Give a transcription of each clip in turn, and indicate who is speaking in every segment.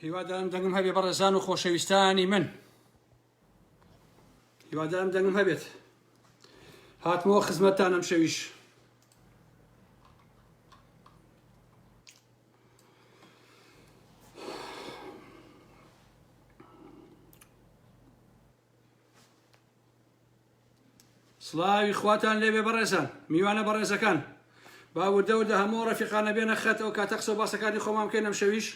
Speaker 1: هیوادارم دەنگم هەبێ بەڕێزان و خۆشەویستانی من. هیوادارم دەنگم هەبێت. هاتمەوە خزمەتتان ئەم شەویش. سڵاوی خواتان لێبێ بەڕێزان، میوانە بەڕێزەکان. باوردە وردە هەموو ڕەفیقانە بێنە خەتەوە کاتە قسە و باسەکانی خۆمان بکەین ئەم شەویش.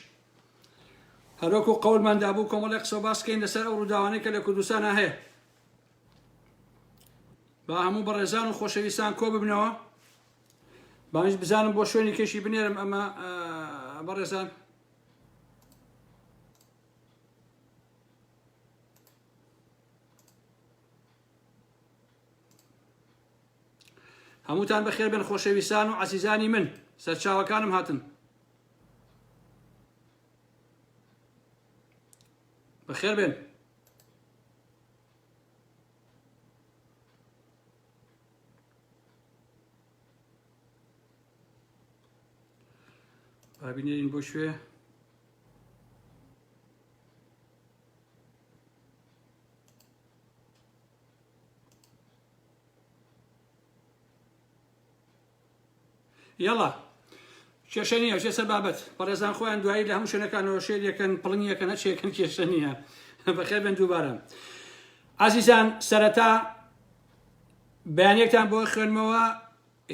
Speaker 1: هەروەکو قەولمان دابوو کۆمەڵێک قسە و باس بکەین لەسەر ئەو ڕووداوانەی کە لە کوردستانە هەیە. با هەموو بەڕێزان و خۆشەویستان کۆ ببنەوە. بانش بزانم بۆ شوێنی کێشی بنێرم ئەمە بەڕێزان. هەمووتان بەخێر بێن خۆشەویستان و عەزیزانی من، سەرچاوەکانم هاتن. بەخێر بێن. بابینێرین بۆ شوێ. یاڵا کێشە نییە چێ سەبابەت بەڕێزان خۆیان دوایی لە هەموو شوێنەکانەوە شێریەکەن پڵنگیەکە نەچێکن کێشە نییە. بەخێر بێن دووبارە. عەزیزان سەرەتا بەیانێکتان بۆ خوێنمەوە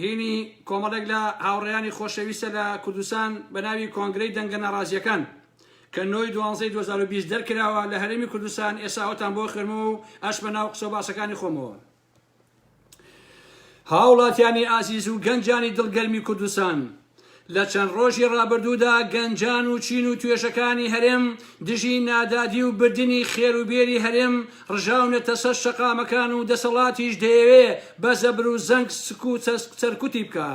Speaker 1: هینی کۆمەڵێک لە هاوڕێیانی خۆشەویستە لە کوردستان بە ناوی کۆنگرەی دەنگە ناڕازیەکان کە 9/12/2020 دەرکراوە لە هەرێمی کوردستان. ئێستا ئەوتان بۆ خوێنمەوە و ئەش بە ناو قسە و باسەکانی خۆمەوە. هاوڵاتیانی ئازیز و گەنجانی دڵگەرمی کوردستان، لە چەند ڕۆژی ڕابردوودا گەنجان و چین و توێژەکانی هەرێم دژی نادادی و بردننی خێروبێری هەرێم ڕژاونەتە سەر شەقامەکان و دەسەڵاتیش دەیەوێ بە زەبر و زەنگ سەرکوتی بکە.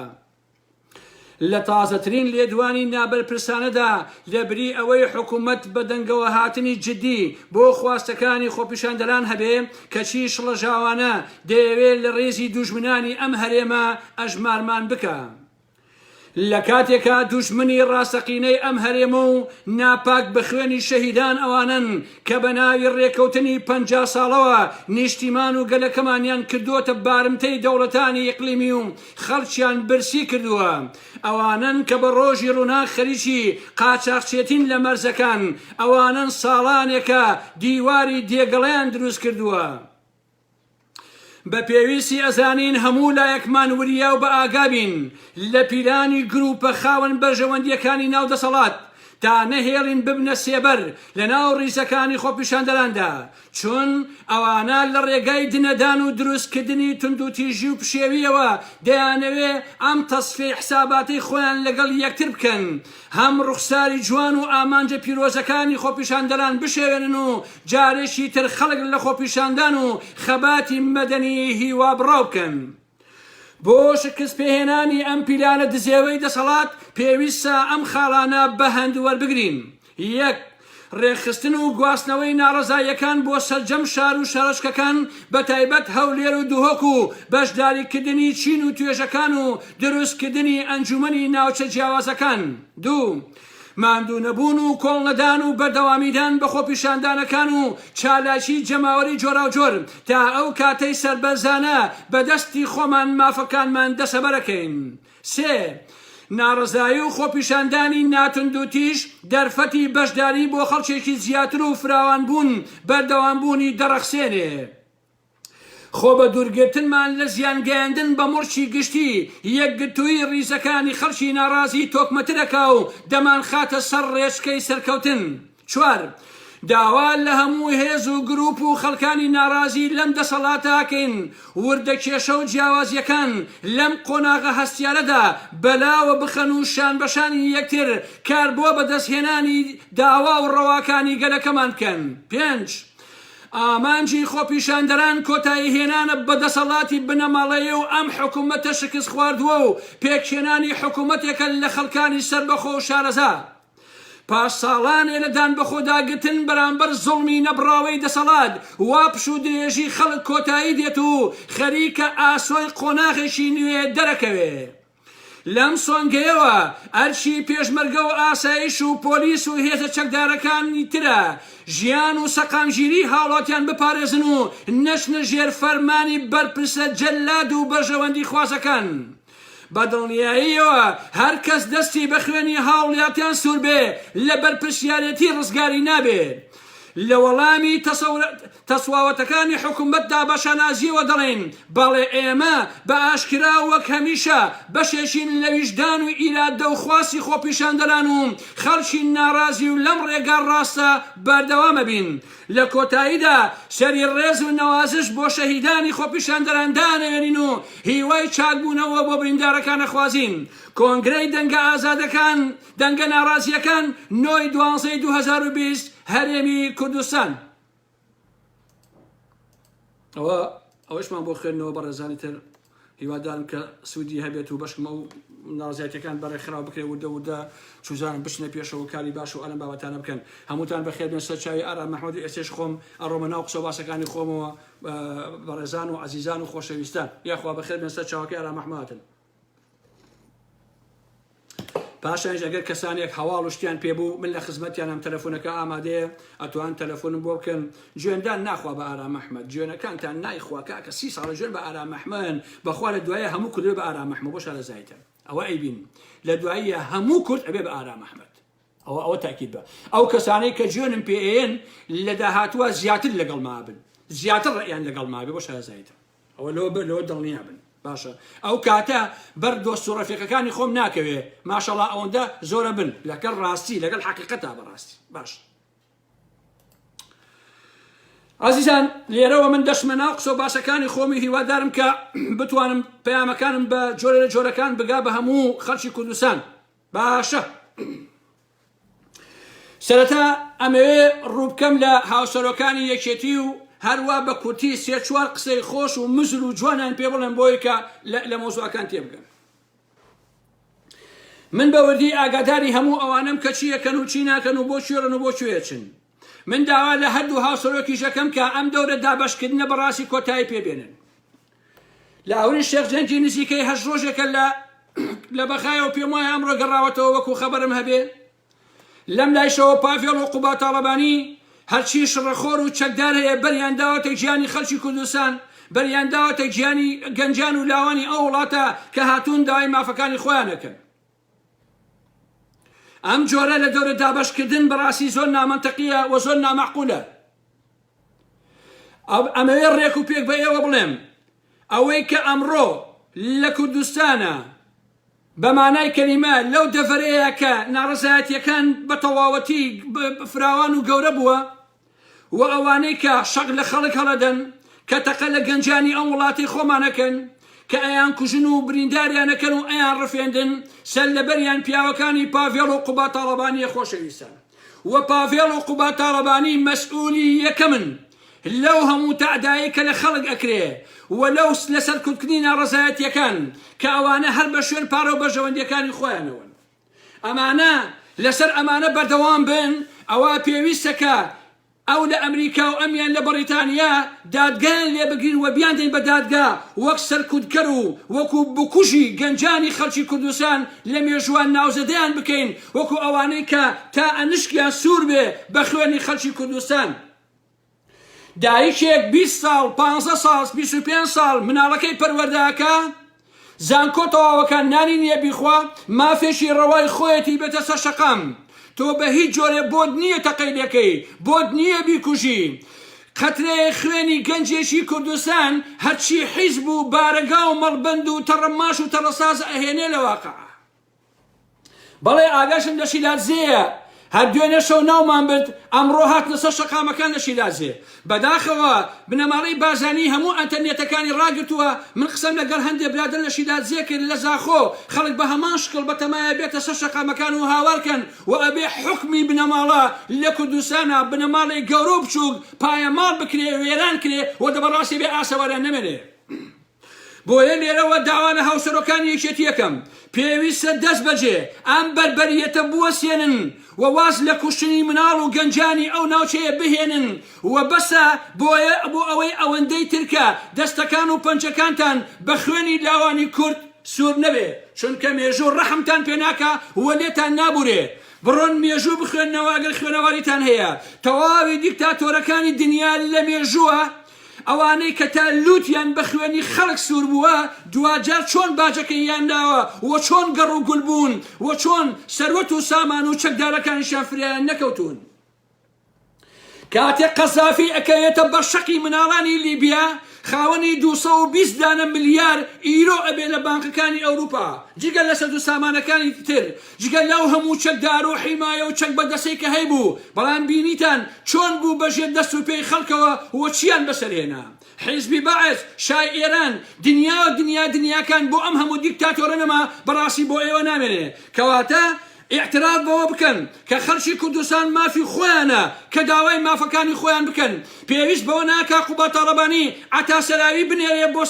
Speaker 1: لە تازەترین لێدوانی نابەرپرسانەدا لەبری ئەوەی حکوومەت بە دەنگەوە هاتنی جدی بۆ خواستەکانی خۆپیشاندەران هەبێ کەچی شڵەژاوانە دەیەوێت لە ڕێزی دوژمنانی ئەم هەرێمە ئەژمارمان بکە. لە کاتێکا دوژمنی ڕاستەقینەی ئەم هەرێمە و ناپاک بەخوێنی شەهیدان ئەوانن کە بە ناوی ڕێکەوتنی 50 ساڵەوە نیشتیمان و گەلەکەمانیان کردووەتە بارمتەی دەوڵەتانی ئیقلیمی و خەڵکیان برسی کردووە. ئەوانن کە بە ڕۆژی ڕووناک خەریکی قاچاقچێتین لە مەرزەکان. ئەوانن ساڵانێکە دیواری دێگەڵیان دروست کردووە. بە پێویستی ئەزانین هەموو لایەکمان وریا و بە ئاگابین لە پیلانی گروپە خاوەن بەرژەوەندیەکانی ناو دەسەڵات تا نەهێڵین ببنە سێبەر لە ناو ڕیزەکانی خۆپیشاندەراندا، چون ئەوانە لە ڕێگای دنەدان و دروستکردنی تند و تیژی و پشێویەوە دەیانەوێ ئەم تەسفی حساباتی خۆیان لەگەڵ یەکتر بکەن، هەم ڕوخساری جوان و ئامانجە پیرۆزەکانی خۆپیشاندەران بشێوێنن و جارێکی تر خەڵک لە خۆپیشاندان و خەباتی مەدەنی هیوا بڕاو بکەن. بۆ شکست پێهێنانی ئەم پیلانە دزێوەی دەسەڵات پێویستە ئەم خاڵانە بە هەندوەربگرین. یەک، ڕێخستن و گواستنەوەی ناڕەزاییەکان بۆ سەرجەم شار و شارۆچکەکان بە تایبەت هەولێر و دوهۆک و بەشداریکردنی چین و توێژەکان و دروستکردنی ئەنجومەنی ناوچە جیاوازەکان. دوو، ماندوو نەبوون و کۆڵنەدان و بەردەوامیدان بە خۆپیشاندانەکان و چالاکی جەماوەری جۆرا و جۆر تا ئەو کاتەی سەربەرزانە بەدەستی خۆمان مافەکانمان دەسەبەرەکەین. سێ، ناڕەزایی و خۆپیشاندانی ناتوند و تیژ دەرفەتی بەشداری بۆ خەڵکێکی زیاتر و فراوان بوون بەردەوامبوونی دەڕەخسێنێ. خۆ بە دوورگرتنمان لە زیانگەیاندن بە مڕچی گشتی یەکگرتووی ڕیزەکانی خەڵکی ناڕازی تۆکمەترەکە و دەمان خاتە سەر ڕێچکەی سەرکەوتن. چوار، داوا لە هەموو هێز و گروپ و خەڵکانی ناڕازی لەم دەسەڵاتاکەین وردە کێشە و جیاوازیەکان لەم قۆناغە هەستیارەدا بەلاوە بخەن و شان بەشانی یەکتر کار بۆ بەدەستهێنانی داوا و ڕەواکانی گەلەکەمان بکەن. پێنج، ئامانجی خۆپیشاندەران کۆتایی هێنانە بەدەسەڵاتی بنەماڵەیە و ئەم حکوومەتە شکست خواردووە و پێکهێنانی حکوومەتێکە لە خەڵکانی سەربەخۆ و شارەزا. پاش ساڵانێ لەدان بەخۆداگرتن بەرامبەر زوڵمی نەبراوەی دەسەڵات وا پش و درێژی خەڵک کۆتایی دێت و خەریکە ئاسۆی قۆناغێکی نوێ دەرەکەوێ. لەم سۆنگەیەوە ئەرچی پێشمەرگە و ئاسایش و پۆلیس و هێزە چەکدارەکانی ترە ژیان و سەقامگیری هاوڵاتیان بپارێزن و نەچنە ژێر فەرمانی بەرپرسە جەلاد و بەژەوەندی خوازەکان. بە دڵنیاییەوە هەر کەس دەستی بە خوێنی هاوڵاتیان سوور بێ لە بەرپرسیارەتی ڕزگاری نابێت. لە وەڵامی تەسواوەتەکانی حکوومەتدا بە شانازیەوە دەڵێن بەڵێ ئێمە بە ئاشکرا وەک هەمیشە بەشێشین لە ویژدان و ئیرادە و خواستی خۆپیشاندەران و خەڵکی ناڕازی و لەم ڕێگا ڕاستە بەردەوامە بین. لە کۆتاییدا سەری ڕێز و نەوازش بۆ شەهیدانی خۆپیشاندەران دانەوێنین و هیوای چاکبوونەوە بۆ بریندارەکان نەخوازین. کۆنگرەی دەنگە ئازادەکان دەنگە ناڕازیەکان 9/12/2020 هەرێمی کوردستان. ئەوەشمان بۆ خوێندنەوە بە ڕێزانی تر هیوادارم کە سوودی هەبێت و بەشمە و ناڕازیەتەکان بەڕێکخراو بکرێ وردە چوزانم بچنە پێشەوە کاری باش و ئەلم بابەتانە بکەن. هەمووتان بەخێر بێن سەر چاوی ئارام مەحمەد ئێستێش خۆم ئەڕۆمە ناو قسە باسەکانی خۆمەوە بە ڕێزان و عەزیزان و خۆشەویستان. یاخوا بەخێر بێن سەر چاوەکەی ئارام مەحمەدن. پاشانش ئەگەر کەسانێک هەواڵ و شتیان پێبوو من لە خزمەتیان ئەم تەلەفۆنەکە ئامادەیە ئەتوان تەلەفۆنم بۆ بکەن. گوێندان ناخوا بە ئارام مەحمەد، گوێنەکانتان نایخوا کاکە 30 ساڵە گوێن بە ئارام مەحمەد بەخوا لە دوایە هەموو کورد بە ئارام مەحمەد بۆ شارەزایتە. ئەوە ئەیبین لە دواییە هەموو کورد ئەبێ بە ئارام مەحمەد. ئەوە تاکید بە ئەو کەسانەی کە گوێنم پێێن لە داهاتووە زیاتر لەگەڵ مابن، زیاتر ڕێیان لەگەڵ مابێ بۆ شارەزایتە. ئەوە لەوە دڵنیا بن. باشە ئەو کاتە بەر دۆست و ڕەفیقەکانی خۆم ناکەوێ ماشەڵڵا ئەوەندە زۆرە بن لەگەڵ ڕاستی لەگەڵ حەقیقەتە بەڕاستی. باش عەزیزان لێرەوە من دەشمە ناو قسە و باسەکانی خۆمی هیوادارم کە بتوانم پەیامەکانم بە جۆرە لە جۆرەکان بگا بە هەموو خەڵکی کوردستان. باشە سەرەتا ئەمەوێ ڕووبکەم لە هاوسەرۆکانی یەکێتی و هەروە بە کورتی 3-4 قسەی خۆش و مزر و جوانیان پێ بڵێن بۆی کە لە مۆزوعەکان تێبگەن. من بە وردی ئاگاداری هەموو ئەوانم کە چیەکەن و چی ناکەن و بۆ کوێرن و بۆ کوێچن. من داوا لە هەردوو هاوسەرۆکی ژەکەم کە ئەم دەورە دابەشکردنە بەڕاستی کۆتایی پێبێنن. لە ئەوری شێخ جەنگی نزیکەی 8 ڕۆژێکە لە بەخایەوە پێم وایە ئەمڕۆ گەڕاوەتەوە وەکو خەبەرم هەبێ. لەم لایشەوە پاڤێڵ و قوبا تاڵەبانی هەرچی شڕەخۆر و چەکدار هەیە بەریان داوەتە گیانی خەڵکی کوردستان، بەریان داوەتە گیانی گەنجان و لاوانی ئەو وڵاتە کە هاتوون داوای مافەکانی خۆیانەکەن. ئەم جۆرە لە دەورە دابەشکردن بەڕاستی زۆر نامەنتەقیە و زۆر نامەعقولە. ئەمەوێ ڕێک و پێک بە ئێوە بڵێم ئەوەی کە ئەمڕۆ لە کوردستانە بە مانای کەلیمە لەو دەڤەرەیە کە ناڕەزایەتیەکان بە تەواوەتی فراوان و گەورە بووە و ئەوانەی کە شەق لە خەڵک هەڵەدەن کە تەقە لە گەنجانی ئەم وڵاتی خۆمانەکەن کە ئەیان کوژن و برینداریانەکەن و ئەیان ڕفێندن سەر لەبەریان پیاوەکانی پاڤێڵ و قوبا تاڵەبانیە خۆشەویستان. و پاڤێڵ و قوبا تاڵەبانی مەسئولی یەکەمن لەو هەموو تەعدایی کە لە خەڵک ئەکرێ و لەو لەسەر کورتکردنی ناڕەزایەتیەکان کە ئەوانە هەر بە شوێن پارە و بەژەوەندیەکانی خۆیانەوەن. ئەمانە لەسەر ئەمانە بەردەوام بن. ئەوە پێویستە کە ئەو لە ئەمریکا و ئەمیان لە بەریتانیا دادگایان لێ بگرین و بیاندین بە دادگا وەک سەرکوتکەر و وەکو بکوژی گەنجانی خەڵکی کوردستان لە مێژوان ناوزەدەیان بکەین وەکو ئەوانەی کە تا ئەنشکیان سوور بێ بە خوێنی خەڵکی کوردستان. دایکێک 20 ساڵ 15 ساڵ 25 ساڵ مناڵەکەی پەروەردەکە زانکۆ تەواوەکان نانی نییە بیخوا مافێشی ڕەوای خۆیەتی بێتە سەر شەقام. تۆ بە هیچ جۆرێ بۆت نییە تەقەیدەکەی، بۆت نییە بیکوژی. قەترەیە خوێنی گەنجێکی کوردستان هەرچی حیزب و بارەگا و مەڵبەند و تەڕەماش و تەڕەساز ئەهێنێ لە واقعە. بەڵێ ئاگاشم لە شیلاتزەیە هەر دوێنێ شەو ناومان برد ئەمڕۆ هاتنە سەر شەقامەکان لە شیلاتزێ. بەداخەوە بنەماڵەی بازانی هەموو ئەنتەرنێتەکانی ڕاگرتووە. من قسەم لەگەڵ هەندێک برادر لە شیلاتزێ کرد لە زاخۆ خەڵک بە هەمان شکڵ بەتەمایە بێتە سەر شەقامەکان و هاوارکەن و ئەبێ حکمی بنەماڵە لە کوردستانە بنەماڵی گەورە و بچووک پایەماڵ بکرێ وێران کرێ و دەبەڕاستی بێ ئاسەوارە نەمێنێ. بۆیە لێرەوە داوا لە هاوسەرۆکانی یەکێتیەکەم پێویستە دەست بەجێ ئەم بەربەریەتە بوەسێنن و واز لە کوشتنی مناڵ و گەنجانی ئەو ناوچەیە بهێنن و بەسە بۆ ئەوەی ئەوەندەی ترکە دەستەکان و پەنجەکانتان بە خوێنی لاوانی کورد سوور نەبێ چونکە مێژوو ڕەحمتان پێ ناکە وە لێتان نابورێ بڕۆن مێژوو بخوێنەوە ئەگەر خوێنەواریتان هەیە تەواوی دیکتاتۆرەکانی دنیا لە مێژووە ئەوانەی کە تا لووتیان بە خوێنی خەڵک سوور بووە دوجار چۆن باجەکەیان داوە وە چۆن گەڕ و گول بوون وە چۆن سەروەت و سامان و چەکدارەکانیشان فریان نەکەوتون کاتێک قەزافی ئەکەوێتە بە شەقی مناڵانی لیبیا خاوەنی 220 دانە ملیار ئیرۆ ئەبێ لە بانکەکانی ئەوروپا جگە لە سەد و سامانەکانی تر جگە لەو هەموو چەکدار و حیمایە و چەک بەدەسەی کە هەیبوو بەڵام بینیتان چۆن بوو بەژێر دەست و پێی خەڵکەوە وە چیان بەسەرهێنا حیزبی باعث شای ئێران دنیاکان بۆ ئەم هەموو دیکتاتۆرە نەما بەڕاستی بۆ ئێوە نامێنێ کەواتە اعتراض بەوە بکەن کە خەڵکی کوردستان مافی خۆیانە کە داوای مافەکانی خۆیان بکەن پێویست بەوە ناکا قوبە تاڵەبانی عتاسەراوی بنێرێ بۆ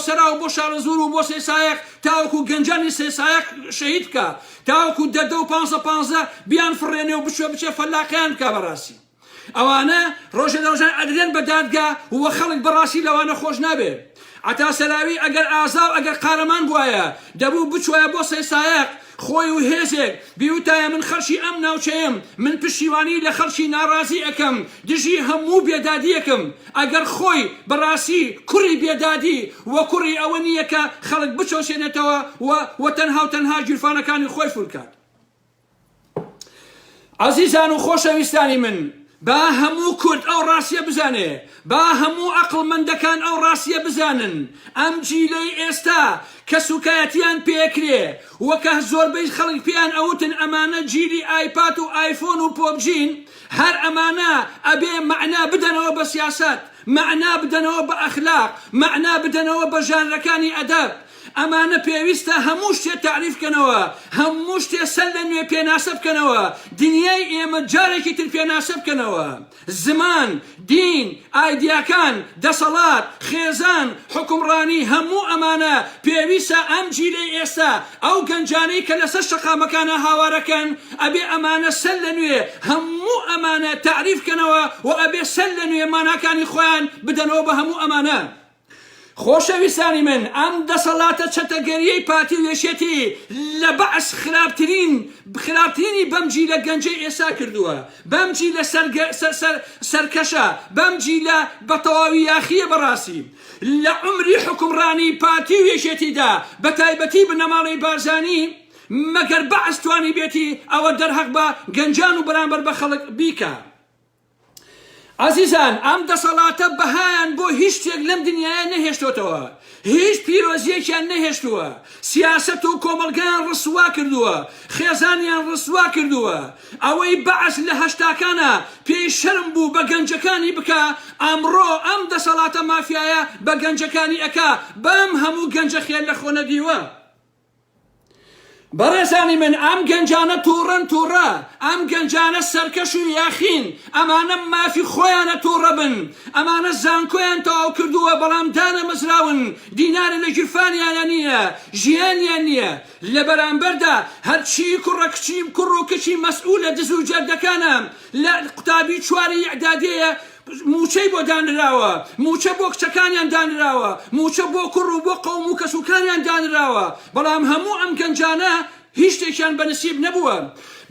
Speaker 1: سەرا و بۆ شارەزور و بۆ سێسایەق تاوەکو گەنجانی سێسایەق شەهید بکە تاوەکو 10 و 15 بیان فڕێنێ و بچێ فەلاقیان بکە بەڕاستی ئەوانە ڕۆژێ دەڕۆژان ئەدرێن بە دادگا وە خەڵک بەڕاستی لەوانە خۆش نابێ عتاسەراوی ئەگەر ئازا و ئەگەر قارەمان بوایە دەبوو بچوایە بۆ سێسایەق خۆی و هێزێک بیوتایە من خەرشی ئەم ناوچەیەم من پشتیوانی لە خەرشی ناڕازی ئەەکەم دژی هەموو بێدادیەکەم ئەگەر خۆی بەڕاستی کوڕی بێدادی وە کوڕی ئەوە نییە کە خەڵک بچۆشێنێتەوە وە تەنها و تەنها گیرفانەکانی خۆی فولکات عەزیزان و خۆشەویستانی من با هەموو کورد ئەو ڕاستیە بزانێ با هەموو عەقڵمەندەکان ئەو ڕاستیە بزانن ئەم جیلەی ئێستا کە سوکایەتیان پێکرێ وەکە زۆربەی خەڵک پێیان ئەوتن ئەمانە جیلی ئایپاد و ئایفۆن و پۆبجین هەر ئەمانە ئەبێ مەعنا بدەنەوە بە سیاسەت مەعنا بدەنەوە بە ئەخلاق مەعنا بدەنەوە بە ژانرەکانی ئەدەب ئەمانە پێویستە هەموو شتێ تعریف بکەنەوە هەموو شتێ سەر لە نوێ پێناسە بکەنەوە دنیای ئێمە جارێکی تر پێناسە بکەنەوە زمان دین ئایدیاکان دەسەڵات خێزان حکومڕانی هەموو ئەمانە پێویستە ئەم جیلەی ئێستا ئەو گەنجانەی کە لەسەر شەقامەکانە هاوارەکەن ئەبێ ئەمانە سەر لە نوێ هەموو ئەمانە تعریف بکەنەوە و ئەبێ سەر لە نوێ ماناکانی خۆیان بدەنەوە بە هەموو ئەمانە خۆشەویستانی من ئەم دەسەڵاتە چەتەگەریەی پارتی وێشێتی لە بەعس خراپترینی بەمجی لە گەنجەی ئێستا کردووە بەمجی لە سەرکەشە بەمجی لە بەتەواوی یاخیە بەڕاستی لە عمری حکومڕانی پارتی وێشێتیدا بە تایبەتی بنەماڵی بارزانی مەگەر بەعس توانی بێتی ئەوە دەرهەق بە گەنجان و بەرامبەر بە خەڵک بیکە عزیزان ئەم دەسەڵاتە بەهایان بۆ هیچ شتێک لەم دنیاە نەهێشتۆتەوە هیچ پیرۆزیەکیان نەهێشتووە سیاسەت و کۆمەڵگەیان ڕسوا کردووە خێزانیان ڕسوا کردووە ئەوەی بەعس لە هەشتاکانە پێی شەرم بوو بە گەنجەکانی بکە ئەمڕۆ ئەم دەسەڵاتە مافیایە بە گەنجەکانی ئەکا بەم هەموو گەنجە خێر لە خۆنە دیوە بەڕێزانی من ئەم گەنجانە تووڕە ئەم گەنجانە سەرکەش و یاخین ئەمانە مافی خۆیانە تووڕە بن ئەمانە زانکۆیان تەواو کردووە بەڵام دانە مەزراون دینارە لە گیرفانیانە نییە ژیانیان نییە لە بەرامبەردا هەرچی کوڕە کچیم کوڕ و کچی مەسئولە دز و جەردەکانە لە قوتابی چواری ئیعدادیە موچەی بۆ دانراوە موچە بۆ کچەکانیان دانراوە موچە بۆ کوڕ و بۆ قەوم و کەسوکانیان دانراوە بەڵام هەموو ئەم گەنجانە هیچ شتێکیان بەنسیب نەبووە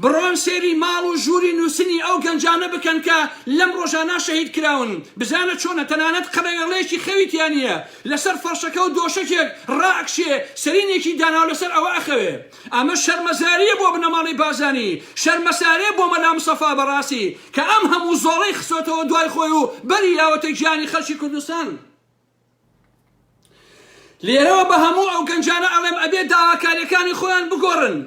Speaker 1: بڕۆن سێری ماڵ و ژووری نووسنی ئەو گەنجانە بکەن کە لەم ڕۆژانە شەهید کراون بزانە چۆنە تەنانەت قەرەڵەیەکی خەویتیانە لەسەر فەرشەکە و دۆشەکێک ڕاکشێ سەرینێکی داناو لەسەر ئەوە ئەخەوێ ئەمە شەرمەزاریە بۆ بنەماڵی بازانی شەرمەسارێ بۆ مەلا مستەفا بەڕاستی کە ئەم هەموو زۆڵەی خسۆتەوە دوای خۆی و بەری لاوەتە گیانی خەڵکی کوردستان لێرەوە بە هەموو ئەو گەنجانە ئەڵێم ئەبێ داواکاریەکانی خۆیان بگۆڕن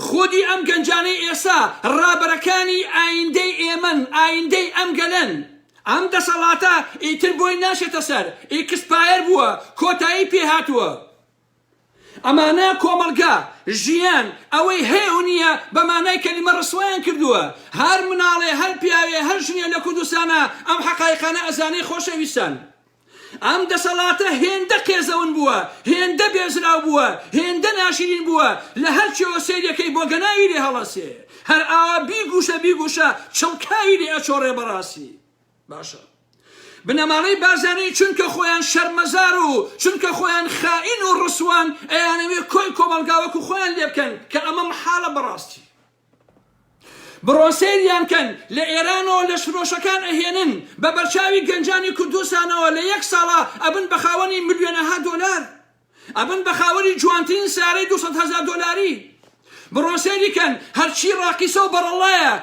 Speaker 1: خودی ئەم گەنجانەی ئێستا ڕابەرەکانی ئایندەی ئێمەن ئایندەی ئەم گەلەن ئەم دەسەڵاتە ئیتر بۆی ناشێتە سەر ئیکسپایر بووە کۆتایی پێهاتووە ئەمانە کۆمەڵگا ژیان ئەوەی هەیە و نییە بەمانای کەلیمە ڕسوایان کردووە هەر مناڵێ هەر پیاوێ هەر ژنێ لە کوردستانە ئەم حەقایقانە ئەزانەی خۆشەویستان ئەم دەسەڵاتە هێندە قێزەون بووە هێندە بێزراو بووە هێندە ناشرین بووە لە هەرچیەوە سەیرەکەی بۆ گەناوی لێ هەڵەسێ هەر ئاوا بیگوشە چڵکاوی لێ ئەچۆڕێ بەڕاستی باشە بنەماڵەی بارزانانی چونکە خۆیان شەرمەزار و چونکە خۆیان خائین و ڕسوان ئەیانەوێ کۆی کۆمەلگاوەکو خۆیان لێ بکەن کە ئەمە محالە بەڕاستی بڕۆ سەیریان کەن لە ئێرانەوە لە فرۆشەکان ئەهێنن بە بەرچاوی گەنجانی کوردستانەوە لە یەک ساڵە ئەبن بە خاوەنی ملیۆنەها دۆلار ئەبن بە خاوەنی جوانترین سارەی 200,000 دۆلاری بڕۆ سەیری کەن هەرچی ڕاقیسە و بەڕەڵایە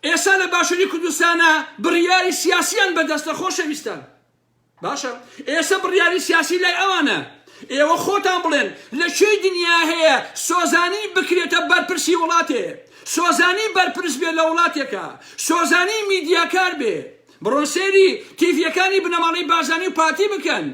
Speaker 1: ئێستا لە باشووری کوردستانە بڕیاری سیاسیان بەدەستە خۆشەویستان باشە ئێستا بڕیاری سیاسی لای ئەوانە ئێوە خۆتان بڵێن لە کوێی دنیا هەیە سۆزانی بکرێتە بەرپرسی وڵاتێ سۆزانی بەرپرس بێ لە وڵاتێکە سۆزانی میدیاکار بێ بڕۆن سێری تیڤیەکانی بنەماڵەی بارزانی و پارتی بکەن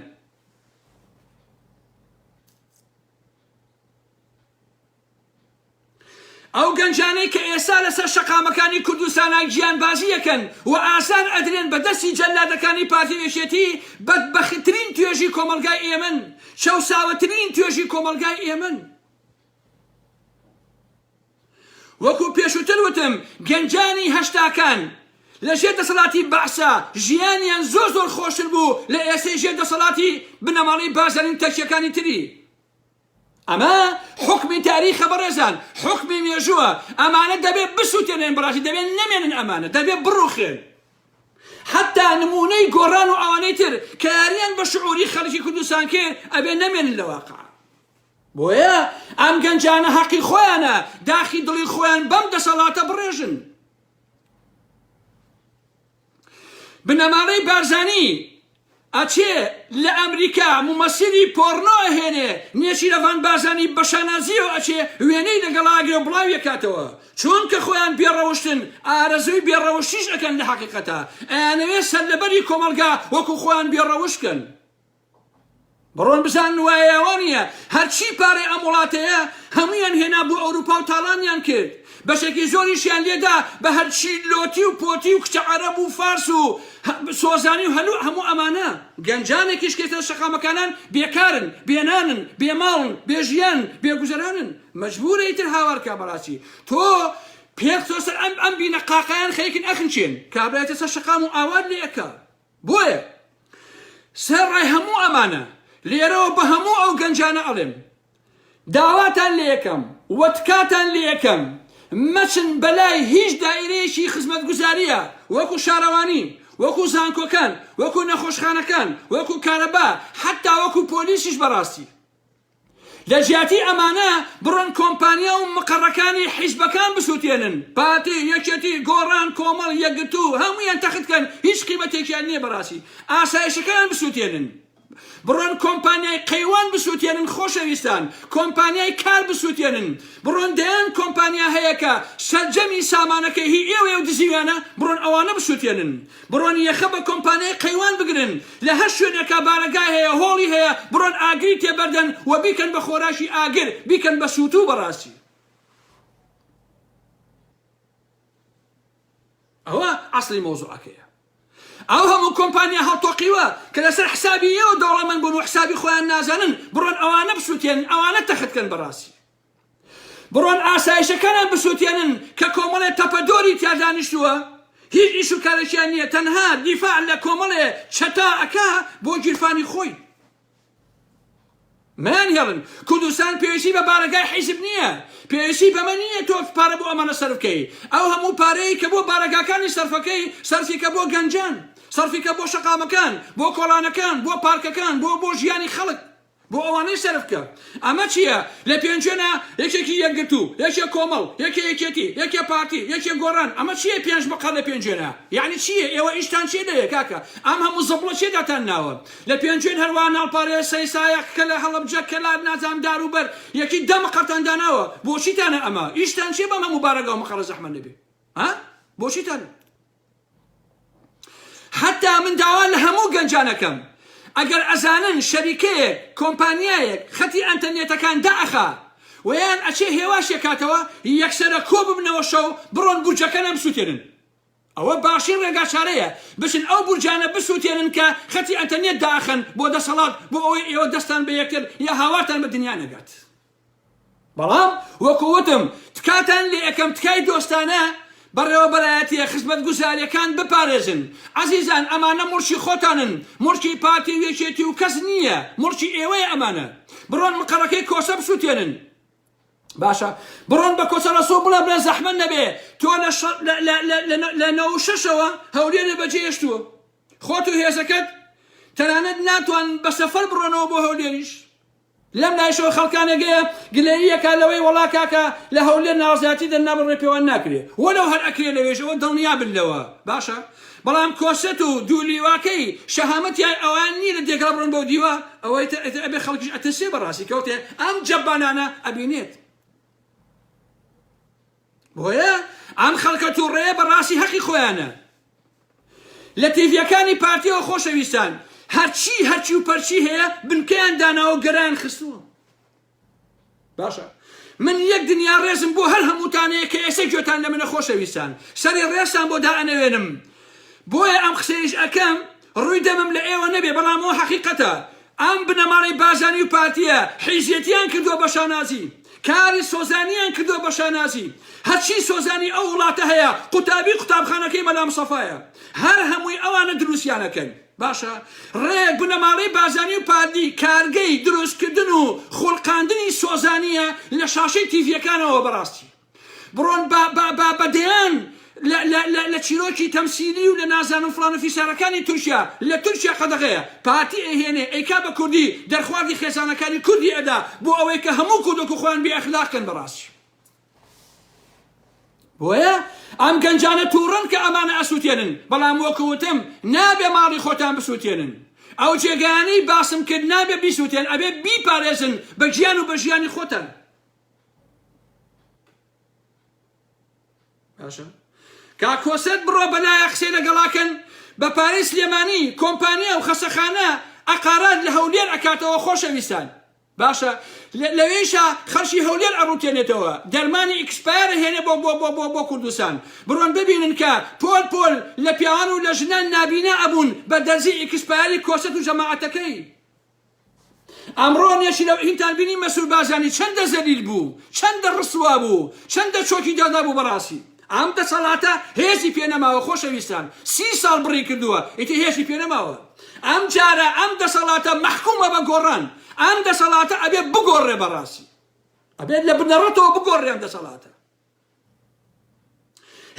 Speaker 1: ئەو گەنجانەی کە ئێستا لەسەر شەقامەکانی کوردستانە گیانبازی یەکەن و ئاسان ئەدرێن بە دەستی جەلادەکانی پارتی وێشێتی بەدبەختترین توێژی کۆمەلگای ئێمن شەوساوەترین توێژی کۆمەلگای ئێمن وەکو پێشووتر وتم گەنجانی هەشتاکان لە ژێر دەسەڵاتی بەعسا ژیانیان زۆر زۆر خۆشتر بوو لە ئێستەی ژێر دەسەڵاتی بنەماڵەی بارزانین تەکیەکانی تری ئەمە حکمی تاریخە بەڕێزان حکمی مێژووە ئەمانە دەبێت بسووتێنێن بەڕاستی دەبێت نەمێنن ئەمانە دەبێت بڕوخێن حتا نمونەی گۆڕان و ئەوانەی تر کە یاریان بە شعوری خەڵکی کوردستان کرد ئەبێ نەمێنن لە واقع بۆیە ئەم گەنجانە حەقی خۆیانە داخی دڵی خۆیان بەم دەسەڵاتە بڕێژن بنەماڵەی بارزانی ئەچێ لە ئەمریکا ممەسیلی پۆرنۆ ئەهێنێ نێچیرەڤان بارزانی بەشانازیەوە ئەچێ وێنەی لەگەڵاگرێ و بڵاوی ئەکاتەوە چونکە خۆیان بێڕەوشتن ئارەزوی بێڕەوشتیش ئەکەن لە حەقیقەتە ئەیانەوێ سەرلەبەری کۆمەلگا وەکو خۆیان بێڕەوشکن بڕۆن بزان وایەوە نییە هەرچی پارەی ئەم وڵاتەیە هەمویان هێنا بۆ ئەوروپا و تاڵانیان کرد بەشێکی زۆریشیان لێدا بە هەرچی لۆتی و پۆتی و کچە عەرەب و فارس و سۆزانی و هەموو ئەمانە گەنجانێکیش کێتە شەقامەکانان بێکارن بێنانن بێماڵن بێژیان بێگوزەرانن مەجبورە ئیتر هاوارکە بەڕاستی تۆ پێخۆ سەر ئەم بینە قاقایان خەیکن ئەخنچێن کابرایەتە سەر شەقام و ئاوات لێ ئەکا بۆیە سەر ڕای هەموو ئەمانە لێرەوە بە هەموو ئەو گەنجانە ئەڵێم داواتان لێ یەکەم وەتکاتان لێ یەکەم مەچن بەلای هیچ دائیرەیەکی خزمەتگوزاریە وەکو شارەوانی وەکو زانکۆکان وەکو نەخۆشخانەکان وەکو کارەبا حتا وەکو پۆلیسیش بەڕاستی لە جیاتی ئەمانە بڕۆن کۆمپانیا و مقڕەکانی حیزبەکان بسووتێنن پارتی یەکێتی گۆڕان کۆمەڵ یەکگرتو هەموویان تەختکەن هیچ قیمەتێکیان نییە بەڕاستی ئاسایشەکان بسووتێنن بڕۆن کۆمپانیای قەیوان بسووتێنن خۆشەویستان کۆمپانیای کار بسووتێنن بڕۆن دەیان کۆمپانیا هەیەکە سەرجەمی سامانەکەی هی ئێوە و دزیوانە بڕۆن ئەوانە بسووتێنن بڕۆن یەخە بە کۆمپانیای قەیوان بگرن لە هەر شوێنێکە بارەگای هەیە هۆڵی هەیە بڕۆن ئاگری تێبەردەن و بیکەن بە خۆراشی ئاگر بیکەن بە سووتوو بەڕاستی ئەوە ئەسڵی مۆزوعەکەیە ئەو هەموو کۆمپانیا هەڵتۆقیوە کە لەسەر حسابی ئێوە دەوڵەمەند بوون و حسابی خۆیان نازانن بڕۆن ئەوانە بسووتێنن ئەوانە تەختکەن بەڕاستی بڕۆن ئاسایشەکانیان بسووتێنن کە کۆمەڵێ تەپەدۆری تیا دانیشتووە هیچ ئیش و کارێکیان نییە تەنها دیفاع لە کۆمەڵێ چەتا ئەکا بۆ گیرفانی خۆی مەیان هێڵن کوردستان پێویستی بە بارەگای حیزب نییە پێویستی بەمە نییە تۆ پارە بۆ ئەمانە سەرف بکەی ئەو هەموو پارەی کە بۆ بارەگاکانی سەرفەکەی سەرفیکە بۆ گەنجان سەرفیکە بۆ شەقامەکان بۆ کۆڵانەکان بۆ پارکەکان بۆ ژیانی خەڵک بۆ ئەوانەی سەرفکە ئەمە چییە لە پێنجێنە یەکێکی یەکگرتو یەکێ کۆمەڵ یەکێ یەکێتی یەکێ پارتی یەکێ گۆڕان ئەمە چییە پێنج بەقە لە پێنجێنە یعنی چییە ئێوە ئیشتان چێ لەیە کاکە ئەم هەموو زەبڵە چێ داتان ناوە لە پێنجێن هەروە ناڵپارێ سەیسایە کە لە هەڵەبجە کە لا نازام داروبەر یەکی دە مەقەتان داناوە بۆچیتانە ئەمە ئیشتان چێ بەم هەموو بارەگا و مەقەڕە زەحمە نەبێ ها بۆچیتانە حتا من داوا لە هەموو گەنجانەکەم ئەگەر ئەزانن شەریکەیەک کۆمپانیایەک خەتی ئەنتەرنێتەکان دائەخا ویان ئەچێ هێواشێک کاتەوە یەکسەرە کۆ ببنەوە شەو بڕۆن بورجەکەنە بسووتێنن ئەوە باشین ڕێگا چارەیە بچن ئەو بورجانە بسووتێنن کە خەتی ئەنتەرنێت داخن بۆ دەسەڵات بۆ ئەوەی ئێوە دەستان بە یەکتر یا هاوارتان بە دنیا نەگات بەڵام وەکو وتم تکاتان لێ یەکەم تکای دۆستانە بەڕێوەبەرایەتیە خزمەت گوزاریەکان بپارێزن عەزیزان ئەمانە مورچی خۆتانن مورچی پارتی وێچێتی و کەس نییە مورچی ئێوەیە ئەمانە بڕۆن مقەڕەکەی کۆسە بسووتێنن باشە بڕۆن بە کۆسە ڕەسوو بڵێ بڵێ زەحمەت نەبێ تۆ لە 96ەوە هەولێرە بەجێهێشتووە خۆت و هێزەکەت تەنانەت ناتوان بە سەفەر بڕۆنەوە بۆ هەولێریش لەم لایشەوە خەڵکانێگەیە گلەییەکە لەوەی وەڵا کاکە لە هەولێر ناڕزایەتی دەرنابڕێ پێوان ناکرێ وەلەو هەر ئەکرێ لەوێژەوە دڵنیا بن لەوە باشە بەڵام کۆسەت و دوولیواکەی شەهامەتیان ئەوان نی لە دێگرا بڕۆن بەو دیوە ئەوەی ئەبێ خەڵکیش ئەتەسێ بەڕاستی کەوتێ ئەم جەبانانە ئەبینێت بۆیە ئەم خەڵکە تووڕێیە بەڕاستی حەقی خۆیانە لە تیڤیەکانی پارتیەوە خۆشەویستان هەرچی و پەرچی هەیە بنکەیان داناوە گەران خستووە باشە من یەک دنیا ڕێزم بۆ هەر هەمووتانەیە کە ئێستا گوێتان لە منە خۆشەویستان سەری ڕێستان بۆ دائەنەوێنم بۆیە ئەم قسەیش ئەکەم ڕووی دەمم لە ئێوە نەبێ بەڵام ئەوە حەقیقەتە ئەم بنەماڵەی بازانی و پارتیە حیزیەتیان کردووە بە شانازی کاری سۆزانیان کردووە بە شانازی هەرچی سۆزانی ئەو وڵاتە هەیە قوتابی قوتابخانەکەی مەلام سەفایە هەر هەمووی ئەوانە دروستیانەکەن باشە ڕێک بنەماڵەی بازانی و پارتی کارگەی دروستکردن و خوڵقاندنی سۆزانیە لە شاشەی تیڤیەکانەوە بەڕاستی بڕۆن بەدەیان لە چیرۆکی تەمسیلی و لە نازانم فڵانە فیسارەکانی تورکیا لە تورکیا قەدەغەیە پارتی ئەهێنێ ئەیکا بە کوردی دەرخواردی خێزانەکانی کوردی ئەدا بۆ ئەوەی کە هەموو کوردۆک و خۆیان بێ ئەخلاقکەن بەڕاستی بۆیە ئەم گەنجانە تووڕن کە ئەمانە ئەسووتێنن بەڵام وەکوتم نابێ ماڵی خۆتان بسووتێنن ئەو جێگانەی باسم کرد نابێ بیسووتێن ئەبێ بیپارێزن بە گیان و بە ژیانی خۆتان باشە کاکۆسەت بڕۆ بەلایە قسەی لەگەڵاکەن بە پارەی سلێمانی کۆمپانیا و خەسەخانە ئەقارات لە هەولێر ئەکاتەوە خۆشەویستان باشە لەوێشە خەڵکی هەولێر ئەڕوتێنێتەوە دەرمانی ئیکسپایرە هێنێ بۆ کوردستان بڕۆن ببینن کە پۆل لە پیاوان و لە ژنان نابینە ئەبوون بە دەرزی ئیکسپایری کۆسەت و جەماعەتەکەی ئەمڕۆ نێشی لەو هینتان بینی مەسوول بازانی چەندە زەلیل بوو چەندە ڕسوا بوو چەندە چۆکی دادا بوو بەڕاستی ئەم دەسەڵاتە هێزی پێنەماوە خۆشەویستان 30 ساڵ بڕی کردووە ئیتی هێزی پێنەماوە ئەم جارە ئەم دەسەڵاتە مەحکومە بە گۆڕان ئەم دەسەڵاتە ئەبێ بگۆڕێ بەڕاستی ئەبێت لە بنەڕەتەوە بگۆڕێ ئەم دەسەڵاتە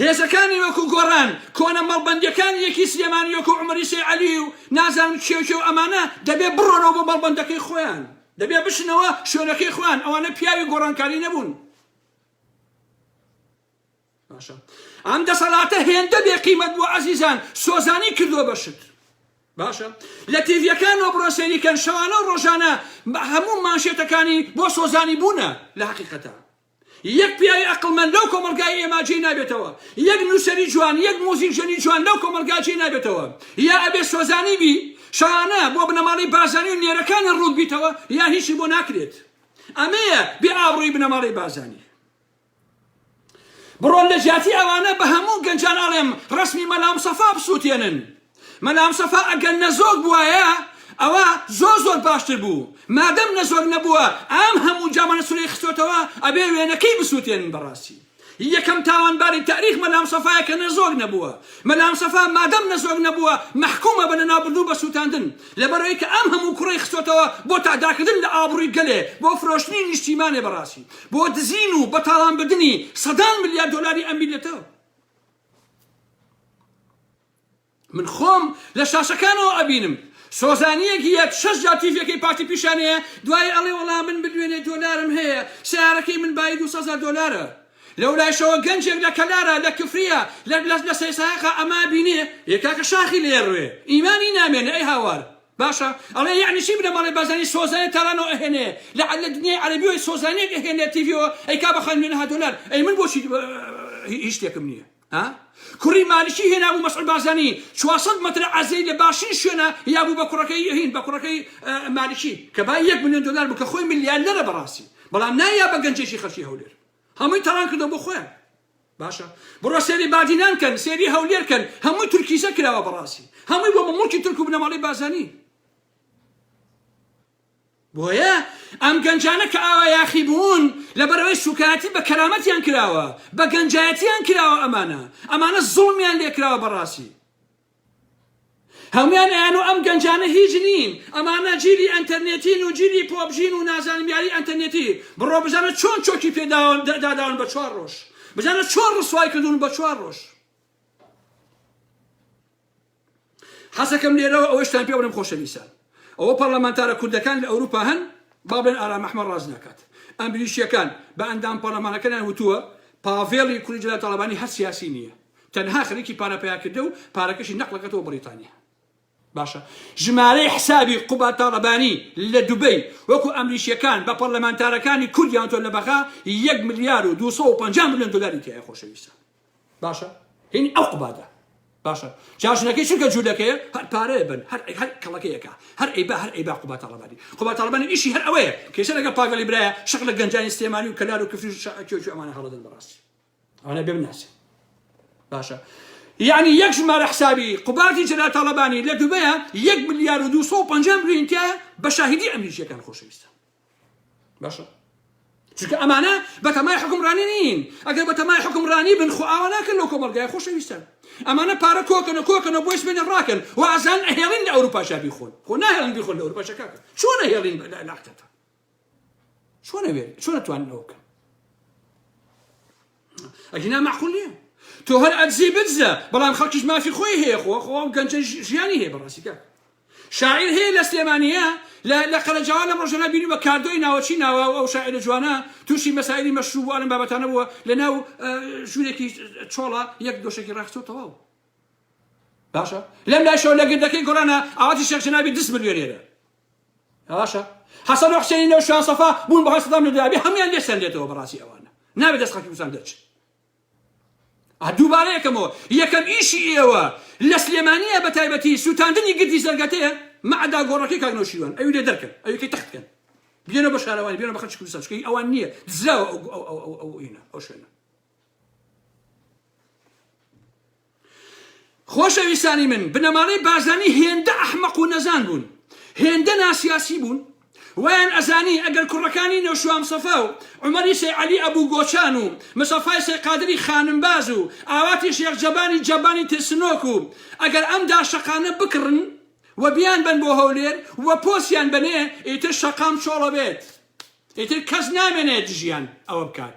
Speaker 1: هێزەکانی وەکو گۆڕان کۆنە مەڵبەندیەکانی یەکی سلێمانی وەکو عومەری سێعەلی و نازانم کێو ئەمانە دەبێ بڕۆنەوە بۆ مەڵبەندەکەی خۆیان دەبێ بشنەوە شوێنەکەی خۆیان ئەوانە پیاوی گۆڕانکاری نەبوون باشە ئەم دەسەڵاتە هێندە بێ قیمەت بووە عەزیزان سۆزانی کردووە بەشت باشە لە تیڤیەکانەوە بڕۆسێریکەن شەوانە و ڕۆژانە هەموو مانشێتەکانی بۆ سۆزانی بوونە لە حەقیقەتە یەک پیاوی ئەقڵمەند لەو کۆمەلگای ئێمە جێی نابێتەوە یەک نووسەری جوان یەک موزیکژەنی جوان لەو کۆمەلگا جێی نابێتەوە یا ئەبێ سۆزانی بی شەوانە بۆ بنەماڵی بازانی و نێرەکانی ڕوود بیتەوە یا هیچی بۆ ناکرێت ئەمەیە بێ ئابڕووی بنەماڵی بازانی بڕۆن لە جیاتی ئەوانە بە هەموو گەنجان ئەڵێم ڕسمی مەلام سەفا بسووتێنن مەلام سەفا ئەگەر نەزۆک بووایە ئەوە زۆر باشتر بوو مادەم نەزۆک نەبووە ئەم هەموو جامانە سوورەی خستۆتەوە ئەبێ وێنەکەی بسووتێنن بەڕاستی یەکەم تاوانباری تاریخ مەلام سەفایە کە نەزۆک نەبووە مەلام سەفا مادەم نەزۆک نەبووە مەحکومە بە نەنابردوو بە سووتاندن لەبەرەوەی کە ئەم هەموو کوڕەی خستۆتەوە بۆ تاداکردن لە ئابڕووی گەلێ بۆ فرۆشتنی نیشتیمانێ بەڕاستی بۆ دزین و بە تاڵانبردنی سەدان ملیار دۆلاری ئەم میلەتەوە من خۆم لە شاشەکانەوە ئەبینم سۆزانیەکی یەک 6 جار تیڤیەکەی پارتی پیشانەیە دوای ئەڵێ وەڵام من بدوێنێ دۆلارم هەیە سیارەکەی من بای 200,000 دۆلارە لەولایشەوە گەنجێک لە کەلارە لە کفریە لە سەیسایەقە ئەما بینێ یەکاکە شاخی لێڕوێ ئیمانی نامێنێ ئەی هاوار باشە ئەڵێ یعنی چی بنەماڵی بازانی سۆزانێ تاڵانەوە ئەهێنێ لە دنیای عەرەبیەوەی سۆزانیەک ئەهێنێ تیڤیەوە ئەیکا بە خەڵمێنەها دۆلار ئەی من بۆچی هیچ شتێکم نییە کوڕی مالیکی هێنابوو مەسعود بازانی 400 مەتر عەزەی لە باشین شوێنە یابوو بە کوڕەکەی هین بە کوڕەکەی مالیکی کە با 1 ملیۆن دۆلار بوو کە خۆی ملیاردەرە بەڕاستی بەڵام نایا بە گەنجێکی خەڵکی هەولێر هەمووی تەڕان کردەوە بۆ خۆیان باشە بڕۆ سێری بادینان کەن سێری هەولێر کەن هەمووی تورکیزە کراوە بەڕاستی هەمووی بۆ مەموڵکی تورک و بنەماڵی بازانی بۆیە ئەم گەنجانە کە ئاوا یاخی بوون لەبەرەوەی سوکایەتی بە کەرامەتیان کراوە بە گەنجایەتیان کراوە ئەمانە زوڵمیان لێکراوە بەڕاستی هەمویان ئەیان و ئەم گەنجانە هیچ نین ئەمانە جیلی ئەنتەرنێتین و جیلی پۆبژین و نازانم یاری ئەنتەرنێتی بڕۆ بزانە چۆن چۆکی پێداداون بە 4 ڕۆژ بزانە چۆن ڕسوای کردوون بە 4 ڕۆژ حەسەکەم لێرەوە ئەوەشتان پێ بڵێم خۆشەویستان ئەوە پەرلەمانتارە کوردەکان لە ئەوروپا هەن با بڵێن ئارام ئەحمەد ڕاز ناکات ئەم بریشیەکان بە ئەندام پەرلەمانەکەیان وتووە پاڤێڵی کوردی جەلال تاڵەبانی هەر سیاسی نییە تەنها خەریکی پارەپەیا کردە و پارەکەشی نەقڵەکەتەوە بەریتانیا باشە ژمارەی حسابی قوبات تاڵەبانی لە دوبەی وەکو ئەمریشیەکان بە پەرلەمانتارەکانی کوردیان تۆ لە بەخا 1 ملیار و 250 ملیۆن دلاری تایە خۆشەویستان باشە هینی ئەو قوباتە باشە جاشنەکەی چونکە جوولەکەیە هەر پارەیە بن هەر کەڵەکەیەکە هەر ئەیبا قوبات تاڵەبانی ئیشی هەر ئەوەیە کێشە لەگە پاڤێڵی برایە شەق لە گەنجانی سلێمانی و کەلار و کفری و ئەمانە هەڵەدەن بەڕاستی ئەوانە بێ بناسێ باشە يعني يك ژمارە حسابی قوباتی جەلال تاڵەبانی لە دوبەیە 1 ملیار و 250 ملیۆن تایە بە شاهیدی ئەمریکیەکان خۆشەویستان باشە چونکە ئەمانە بەتەمای حکومڕانی نین ئەگەر بەتەمای حکومڕانی بن خۆ ئاوا ناکەن لەو کۆمەلگایە خۆشەویستان ئەمانە پارە کۆکەنە بۆی سبێنە ڕاکەن و ئازان ئەهێڵین لە ئەوروپاشا بیخۆن خۆ ناهێڵن بیخۆن لە ئەوروپاشا کاکە چۆن ئەهێڵین لاختەتە چۆن ئەتوانن ئەوە بکەن ئەگینا معقول نییە تۆ هەر ئەجزی بجزە بەڵام خەڵکیش مافی خۆی هەیە خۆ گەنجە ژیانی هەیە بەڕاستی کاکە شاعیر هەیە لە سلێمانیە لە قەلەجاوا لە ڕۆژانە بینی بە کاردۆی ناوەچی ناوە ئەو شاعیرە جوانە تووشی مەسایلی مەشروب و ئەم بابەتانە بووە لەناو ژوورێکی چۆڵە یەک دۆشێکی ڕاخچۆ تەواو باشە لەم لاشەوە لە گردەکەی گۆڕانە ئاواتی شێخ جەنابی 10 ملیۆنێرە باشە حەسەن و حوسێنی لەو شوان سەفا بوون بەهای سەدام لە دابی هەمویان لێسەندێتەوە بەڕاستی ئەوانە نابێت دەست خەڵکی کوردستان دەرچن دووبارە یەکەم ئیشی ئێوە لە سلێمانیە بە تایبەتی سووتاندنی گردی سەرگەتەیە مەعدا گۆڕەکەی کاکنەوشیوان ئەوی لێ دەرکەن ئەوەکەی تەختکەن بێنە بە شارەوانی بێنە بە خەڵکی کوردستان چکەی ئەوان نییە دزراوە ئەو شوێنە خۆشەویستانی من بنەماڵەی بازانی هێندە ئەحمەق و نەزان بوون هێندە ناسیاسی بوون ویان ئەزانی ئەگەر کوڕەکانی نەوشوام سەفا و عومەری سەیعەلی ئەبوو گۆچان و مەسەفای سەیقادری خانمباز و ئاواتی شێخ جەبانی ترسنۆک و ئەگەر ئەم داشەقانە بکڕن و بیان بن بۆ هەولێر و پۆسیان بنێ ئیتر شەقام چۆڵە بێت ئیتر کەس نامێنێت ژیان ئەوە بکات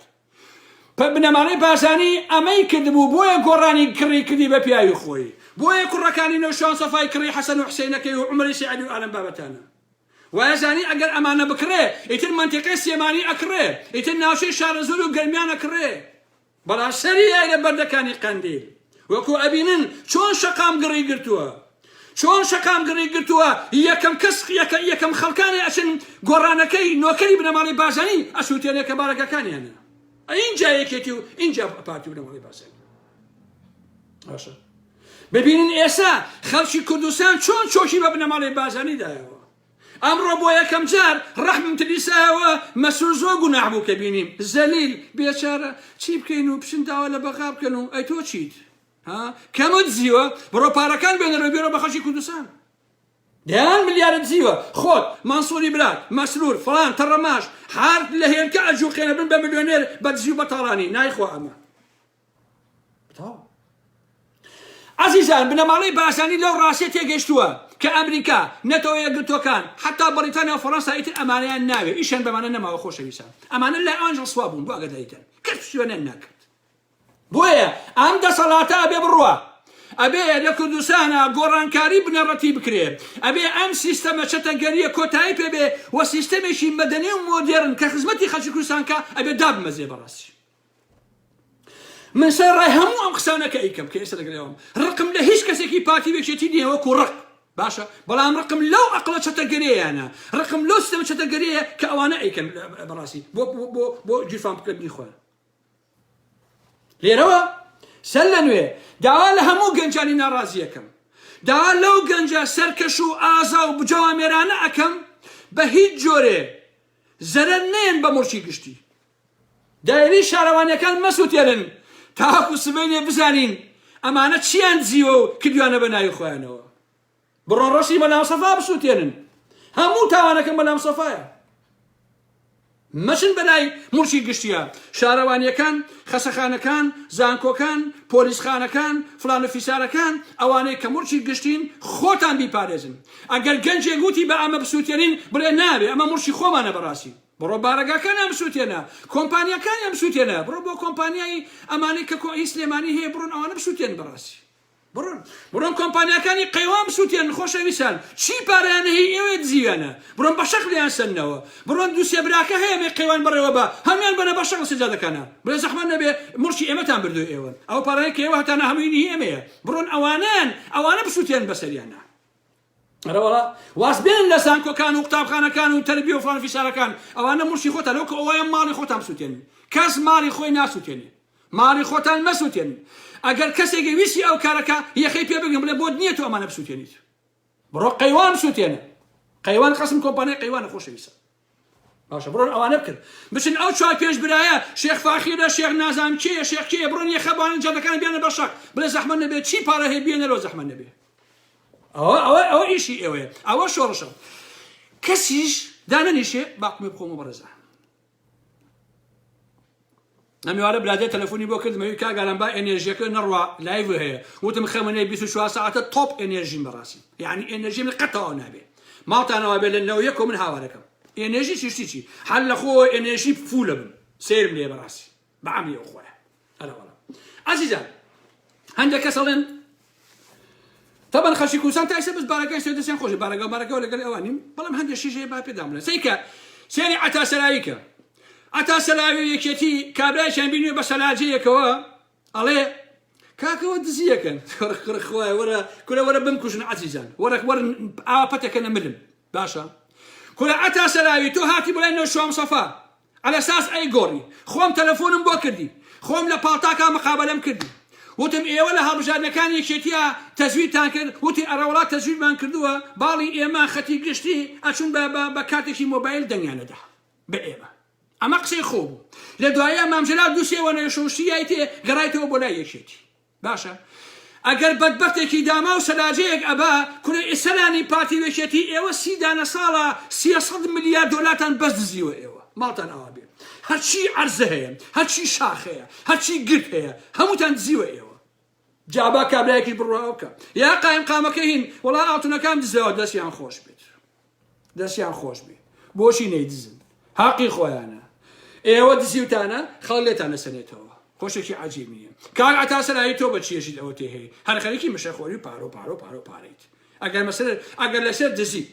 Speaker 1: بنەماڵەی بازانی ئەمەی کردبوو بۆیە گۆڕانی کڕی کردی بە پیاوی خۆی بۆیە کوڕەکانی نەوشوان سەفای کڕی حەسەن و حوسێنەکەی و عومەری سەیعەلی و ئالەم بابەتانە وایزانی ئەگەر ئەمانە بکرێ ئیتر منتیقەی سلێمانی ئەکڕێ ئیتر ناوچەی شارەزور و گەرمیان ئەکڕێ بەڵام سەریە لە بەردەکانی قەندیل وەکو ئەبینن چۆن شەقام گڕی گرتووە یەکەم خەڵکانی ئەچن گۆڕانەکەی نۆکەری بنەماڵی بازانی ئەسووتێنێ کە بارەکەکانیانە اینجا یەکێتی و اینجا پارتی بنەماڵی بازانی باشە ببینن ئێستا خەڵکی کوردستان چۆن چۆشی بە بنەماڵی بازانی دایەوە ئەمڕۆ بۆ یەکەم جار ڕەحمم تلیسایەوە مەسوول زۆر گوناح بوو کە بینیم زەلیل بێچارە چی بکەین و پشنداوە لە بەغا بکەن و ئەی تۆ چیت کەمت زیوە بڕۆ پارەکان بێنەرەوە بێرە بە خەڵکی کوردستان 10 ملیارت زیوە خۆت مانسووری برات مەسرور فڵان تەڕەماش هەر لە هێلکە ئەجووقێنە بن بە ملیۆنێر بەدزی و بەتاڵانی نایخوا ئەمە عزیزان بنەماڵەی بازانی لەو ڕاستیە تێگەیشتووە کە ئەمریکا نەتەوە یەکگرتوەکان حتا بەریتانیا و فەڕەنسا ئیتر ئەمانەیان ناوێ ئیشیان بەمانە نەماوە خۆشەویستان ئەمانە لای ئەوانژ ڕسوا بوون بۆ ئەگەدایتن کەس شوێنیان ناکرد بۆیە ئەم دەسەڵاتە ئەبێ بڕوە ئەبێ لە کوردستانە گۆڕانکاری بنەڕەتی بکرێ ئەبێ ئەم سیستەمە چەتەگەریە کۆتایی پێبێ و سیستەمێکی مەدەنی و مۆدێرن کە خزمەتی خەڵکی کوردستان کە ئەبێ دابمەزێ بەڕاستی من سەر ڕای هەموو ئەم قسانەکە ئەیکەم کە ئێستا لەگەڵێوەم ڕقم لە هیچ کەسێکی پارتی بێکێتی نییە وەکو ڕق باشە بەڵام ڕقم لەو ئەقڵە چەتەگەرەیانە ڕقم لەو سیستەمە چەتەگەرەیە کە ئەوانە ئەیکەن بەڕاستی بۆ گیرفان بکرد بیخۆن لێرەوە سەر لە نوێ داوا لە هەموو گەنجانی ناڕازیەکەم داوا لەو گەنجە سەرکەش و ئازا و بجەوامێرانە ئەەکەم بە هیچ جۆرێ زەرەر نێن بە مورچی گشتی دایری شارەوانیەکان مەسووتێنن تاکو سبەینێ بزانین ئەمانە چیان زیوە و کردوانە بە ناوی خۆیانەوە بڕۆن ڕەشی بەلام سەفا بسووتێنن هەموو تاوانەکەم بەلام سەفایە مەچن بەلای مرچی گشتیە شارەوانیەکان خەسەخانەکان زانکۆکان پۆلیسخانەکان فلان و فیسارەکان ئەوانەی کە مرچی گشتین خۆتان بیپارێزن ئەگەر گەنجێک گوتی بە ئەمە بسووتێنین بڵێ نابێ ئەمە مرچی خۆمانە بەڕاستی بڕۆ بارەگاکانیان بسووتێنە کۆمپانیەکانیان بسووتێنە بڕۆ بۆ کۆمپانیای ئەمانەی کە هی سلێمانی هەیە بڕۆن ئەوانە بسووتێن بەڕاستی بڕۆن کۆمپانیەکانی قەیوان بسووتێن خۆشەویستان چی پارەیانە هەیە ئێوە دزیوانە بڕۆن بە شەق لیان سەرنەوە بڕۆن دووسێ براکە هەیە بێ قەیوان بڕێوە بە هەمیان بەنە بە شەق سەجادەکانە بڵێ زەحمەت نەبێ مرچی ئێمەتان بردو ئێوە ئەو پارەیە کە ئێوە هەتانە هەمووی ئێمەیە بڕۆن ئەوانە بسووتێن بەسەریانە ئەرەوەڵا واس بێن لە سانکۆکان و قوتابخانەکان و تەربیە و فلان فیسارەکان ئەوانە مرچی خۆتان لەوکە ئەوەیە ماڵی خۆتان بسووتێنن کەس ماڵی خۆی ناسووتێنێ ماڵی خۆتان مەسووتێنن ئەگەر کەسێکی ویستی ئەو کارەکە یەخەی پێ بگەم بڵێ بۆ نییە تۆ ئەمانە بسووتێنیت بڕۆ قەیوان بسووتێنە قەیوان قەسم کۆمپانیای قەیوانە خۆشەویستە باشە بڕۆن ئەوانە بکرد بچن ئەو چوار پێش برایە شێخ فاخیرە شێخ نازانم کێیە شێخ کێیە بڕۆن یەخەبانن جادەکان بێنە بە شەق بڵێ زەحمەت نەبێت چی پارە هەیە بێنەرەوە زەحمەت نەبێت ئەوە ئیشی ئێوەیە ئەوە شۆڕشە کەسیش دانەنیشێ باقمێ بخۆمە بەڕێزە ئەمیوارە برادێ تەلەفۆنی بۆ کردمەوەی کاگەران با ئێنێرژیەکە نەڕوا لایڤ هەیە وتم خەمەنەی 24 ساعتە تۆپ ئێنێرژیم بەڕاستی یعنی ئێنێرژیم لە قەتەوە نابێ ماڵتانەوە بێ لەنەوە یەک و من هاوارەکەم ئێنێرژی چی هەل لە خۆ ئێنێرژی فولە بن سێرم لێ بەڕاستی بەعەملی ئەو خۆیە ئەرەوەڵە عەزیزان هەندێک کەس ئەڵێن طبعا خەڵکی کوردستان تا ئێستا بەس بارەکەی سێ دەستیان خۆشە بارەکەەوە لەگەڵ ئەوانیم بەڵام هەندێک شیژەیە با پێدام بڵێن سەیکە سێری عەتاسەراییکە عەتاسەراوی یەکێتی کابرایشیان بینوێ بە سەلاجەیەکەوە ئەڵێ کاکەوە دزیەکەن خۆی وەرە کورە وەرە بمکوژن عەزیزان وەرە ئاپەتەکە نەمرم باشە کورە عەتاسەراوی تۆ هاتی بڵێن نەوە شوام سەفا على اساس ئەی گۆڕی خۆم تەلەفۆنم بۆ کردی خۆم لە پاڵتاکە مقابلەم کردی وتم ئێوە لە هەڵبژاردنەکان یەکێتیە تەزویرتان کرد وتی ئەرەوڵات تەزویرمان کردووە باڵی ئێمە خەتی گشتی ئەچون بە کاتێکی مۆبایل دەنگیانەدا بە ئێمە ئەمە قسەی خۆ بوو لە دوایە مامژەلات دووسێوە نەشۆشتیای تێ گەڕایتەوە بۆ لای یەکێتی باشە ئەگەر بەدبەختێکی داما و سەلاجەیەک ئەبا کورە ئێسەلانی پارتی یەکێتی ئێوە 30 ساڵە 300 ملیارد دۆلارتان بەس دزیوە ئێوە ماڵتان ئەوا بێ هەرچی عەرزە هەیە هەرچی شاخ هەیە هەرچی گرت هەیە هەمووتان دزیوە ئێوە جابا کابرایەکی بڕوا بکە یا قایم قامەکە هین وەڵا ئاڵتونەکان دزەوە دەستیان خۆش بێت دەستیان خۆش بێت بۆچی نەیدزن حەقی خۆیانە ئێوە دزیوتانە خەڵک لێتان لەسەنێتەوە خۆشێکی عەجیب نییە کاک عەتاسەرایی تۆ بە چێژیت ئەوە تێ هەیە هەر خەریکی مشەخۆری پارەیت ئەگەر لەسەر دزی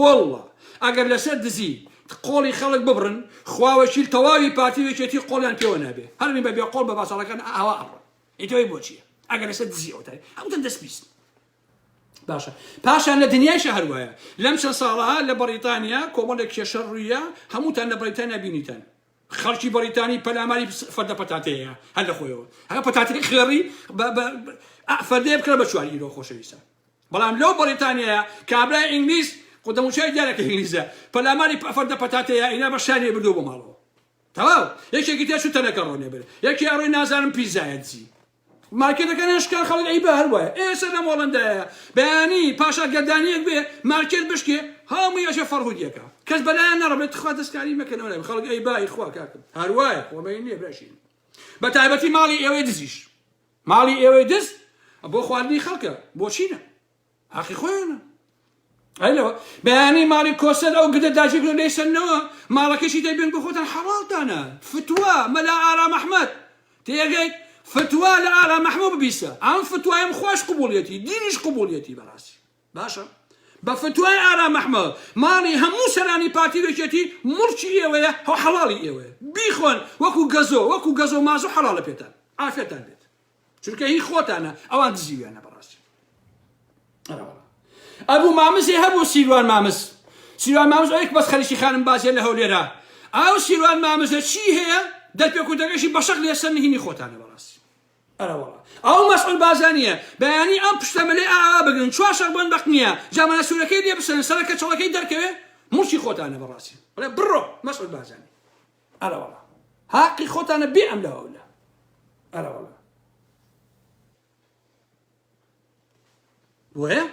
Speaker 1: وەڵڵا ئەگەر لەسەر دزی قۆڵی خەڵک ببڕن خواوەشیل تەواوی پارتی یەکێتی قۆڵیان پێوە نابێ هەرمی بەبێ قۆڵ بە باساڵەکان ئاوا ئەڕۆ ئیتۆی بۆچیە ئەگەر لەسەر دزی ئەوتای هەمووتان دەست بیست باشە پاشان لە دنیایشە هەروایە لەم چەند ساڵەها لە بەریتانیا کۆمەڵێک کێشە ڕوویە هەمووتان لە بەریتانیا بینیتان خەڵکی بەریتانی پەلاماری فەردە پەتاتەیە هەر لە خۆیەوە هەر پەتاتەی خێڕی فەردەیە بکرە بە 4 ئیرۆ خۆشەویستە بەڵام لەو بەریتانیایە کابرای ئینگلیز قدەموچای دیارەکە ئینگلیزە پەلاماری فەردە پەتاتەیە ئینا بە شانێ بردووە بۆ ماڵەوە تەواو یەکێکی تێ چوتەنەکە ڕۆنێ بێت یەکی ئەڕۆی نازانم پیزایە دزی مارکێتەکان هێشکان خەڵک ئەی بە هەروایە ئێستا لە مۆڵەندایە بەیانی پاشا گەردانیەک بێ مارکێت بشکێ هەمووی ئەشە فەرهودیەکە کەس بەلایەن نەڕبێت خوا دەستکاری مەکەنەوە لای خەڵک ئەی بای خوا کاکەم هەروایە خۆمەی نییە براشین بە تایبەتی ماڵی ئێوەی دزیش ماڵی ئێوەی دز بۆ خواردنی خەڵکە بۆچینە حەقی خۆیانە ئەیلەوە بەیانی ماڵی کۆسەر ئەو گدە داجێگرۆ لێی سەرنەوە ماڵەکەشی دەیبێن بە خۆتان حەڵاڵتانە فتووە مەلا ئارام ئەحمەد تێگەیت فتووە لە ئارام ئەحمەد ببیسە ئەم فتووایم خۆش قبوڵیەتی دینیش قبوڵیەتی بەڕاستی باشە بە فتوای ئارام ئەحمەد ماڵی هەموو سەرانی پارتی یەکێتی مرچی ئێوەیە هەو حەڵاڵی ئێوەیە بیخۆن وەکو گەزۆ مازوو حەڵاڵە پێتان ئافێتان بێت چونکە هی خۆتانە ئەوان دزیویانە بەڕاستی ئەبوو مامزێ هەبوو سیروان مامز ئەوەیەک بەس خەریکی خانم بازێ لە هەولێرە ئەو سیروان مامزە چی هەیە دەرپێکوتەکەشی بەشەق لێسەر نهینی خۆتانە بەڕاستی ئەرەوەڵا ئەو مەسئول بازانیە بەیانی ئەم پشتەمەلێ ئاوا بگرن 4 شەق بۆن بەق نییە جامانە سوورەکەی لێ بسەن سەرەکە چڵەکەی دەرکەوێ مرچی خۆتانە بەڕاستی بڵێ بڕۆ مەسئول بازانی ئەرەوەڵا حەقی خۆتانە بێ ئەم لەوەولە ئەرەوەڵا وەیە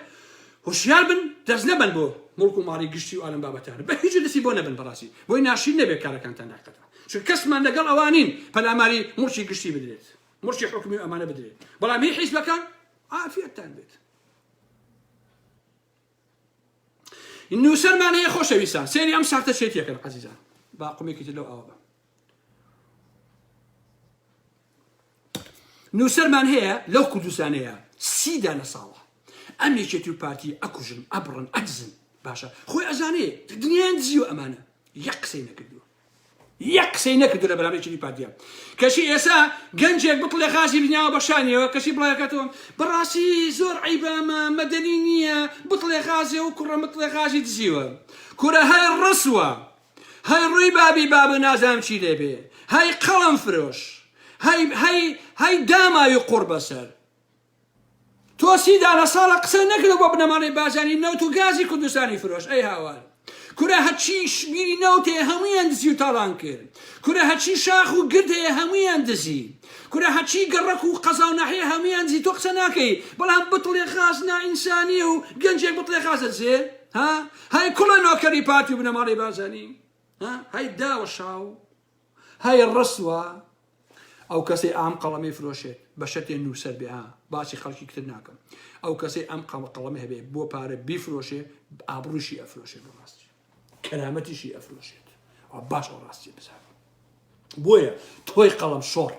Speaker 1: هوشیار بن دەست نەبەن بۆ مڵک و ماڵی گشتی و ئالم بابەتانە بە هیچ دەستی بۆ نەبن بەڕاستی بۆی ناشین نەبێت کارەکانتان ناکەتەوە چون کەسمان لەگەڵ ئەوانین پەلاماری موڕچی گشتی بدرێت موڕچی حکومی ئەمانە بدرێت بەڵام هی حیزبەکان عافیەتتان بێت نووسەرمان هەیە خۆشەویستان سێری ئەم ساتە چێتیەکەن عەزیزان باقومێکی تر لەو ئەوە بە نووسەرمان هەیە لەو کوردستانەیە 30 دانە ساڵە ئەم یەکێتی و پارتی ئەکوژن ئەبڕن ئەدزن باشە خۆی ئەزانێ دنیایان دزیوە ئەمانە یەک قسەی نەکردووە یەک قسەی نەکردو لە بەرامبەر پارتیە کەشی ئێستا گەنجێک بڵێ خازی بنیاوە بەشانیەوە کەشی بڵایەکەتەوە بەڕاستی زۆر عیبامە مەدەنی نییە بڵێ خازیە و کوڕە مڵێ خازی دزیوە کورە هەی ڕسووە هەی ڕووی بابی بابە نازانم چی لێبێ هەی قەڵەم فرۆش هەی داماوی قوڕ بەسەر تۆ 30 دانە ساڵە قسە نەکردە بۆ بنەماڵی بازانی نەوت و گازی کوردستانی فرۆش ئەی هاوار کورە هەچی شمیری نەوتێ هەموویان دزی و تاڵان کرد کورە هەچی شاخ و گردێ هەموویان دزی کورە هەچی گەڕەک و قەزا و ناحیە هەموویان دزی تۆ قسە ناکەی بەڵام بتڵێ خاز نائینسانیە و گەنجێک بتڵێ خازە دزێ هەی کوڵە نۆکەری پارتی و بنەماڵی بازانی هەی داوە شاو هەی ڕسوە ئەو کەسێ ئام قەڵەمەی فرۆشێت بە شەتێ نووسەر بێ باسی خەڵکی کتر ناکەم ئەو کەسێ ئەم قەڵەمە هەبێ بۆ پارە بیفرۆشێ ئابڕووشی ئەفرۆشێت بەڕاستی کەرامەتیشی ئەفرۆشێت باش ئەو ڕاستی بزار بۆیە تۆی قەڵەم شۆڕ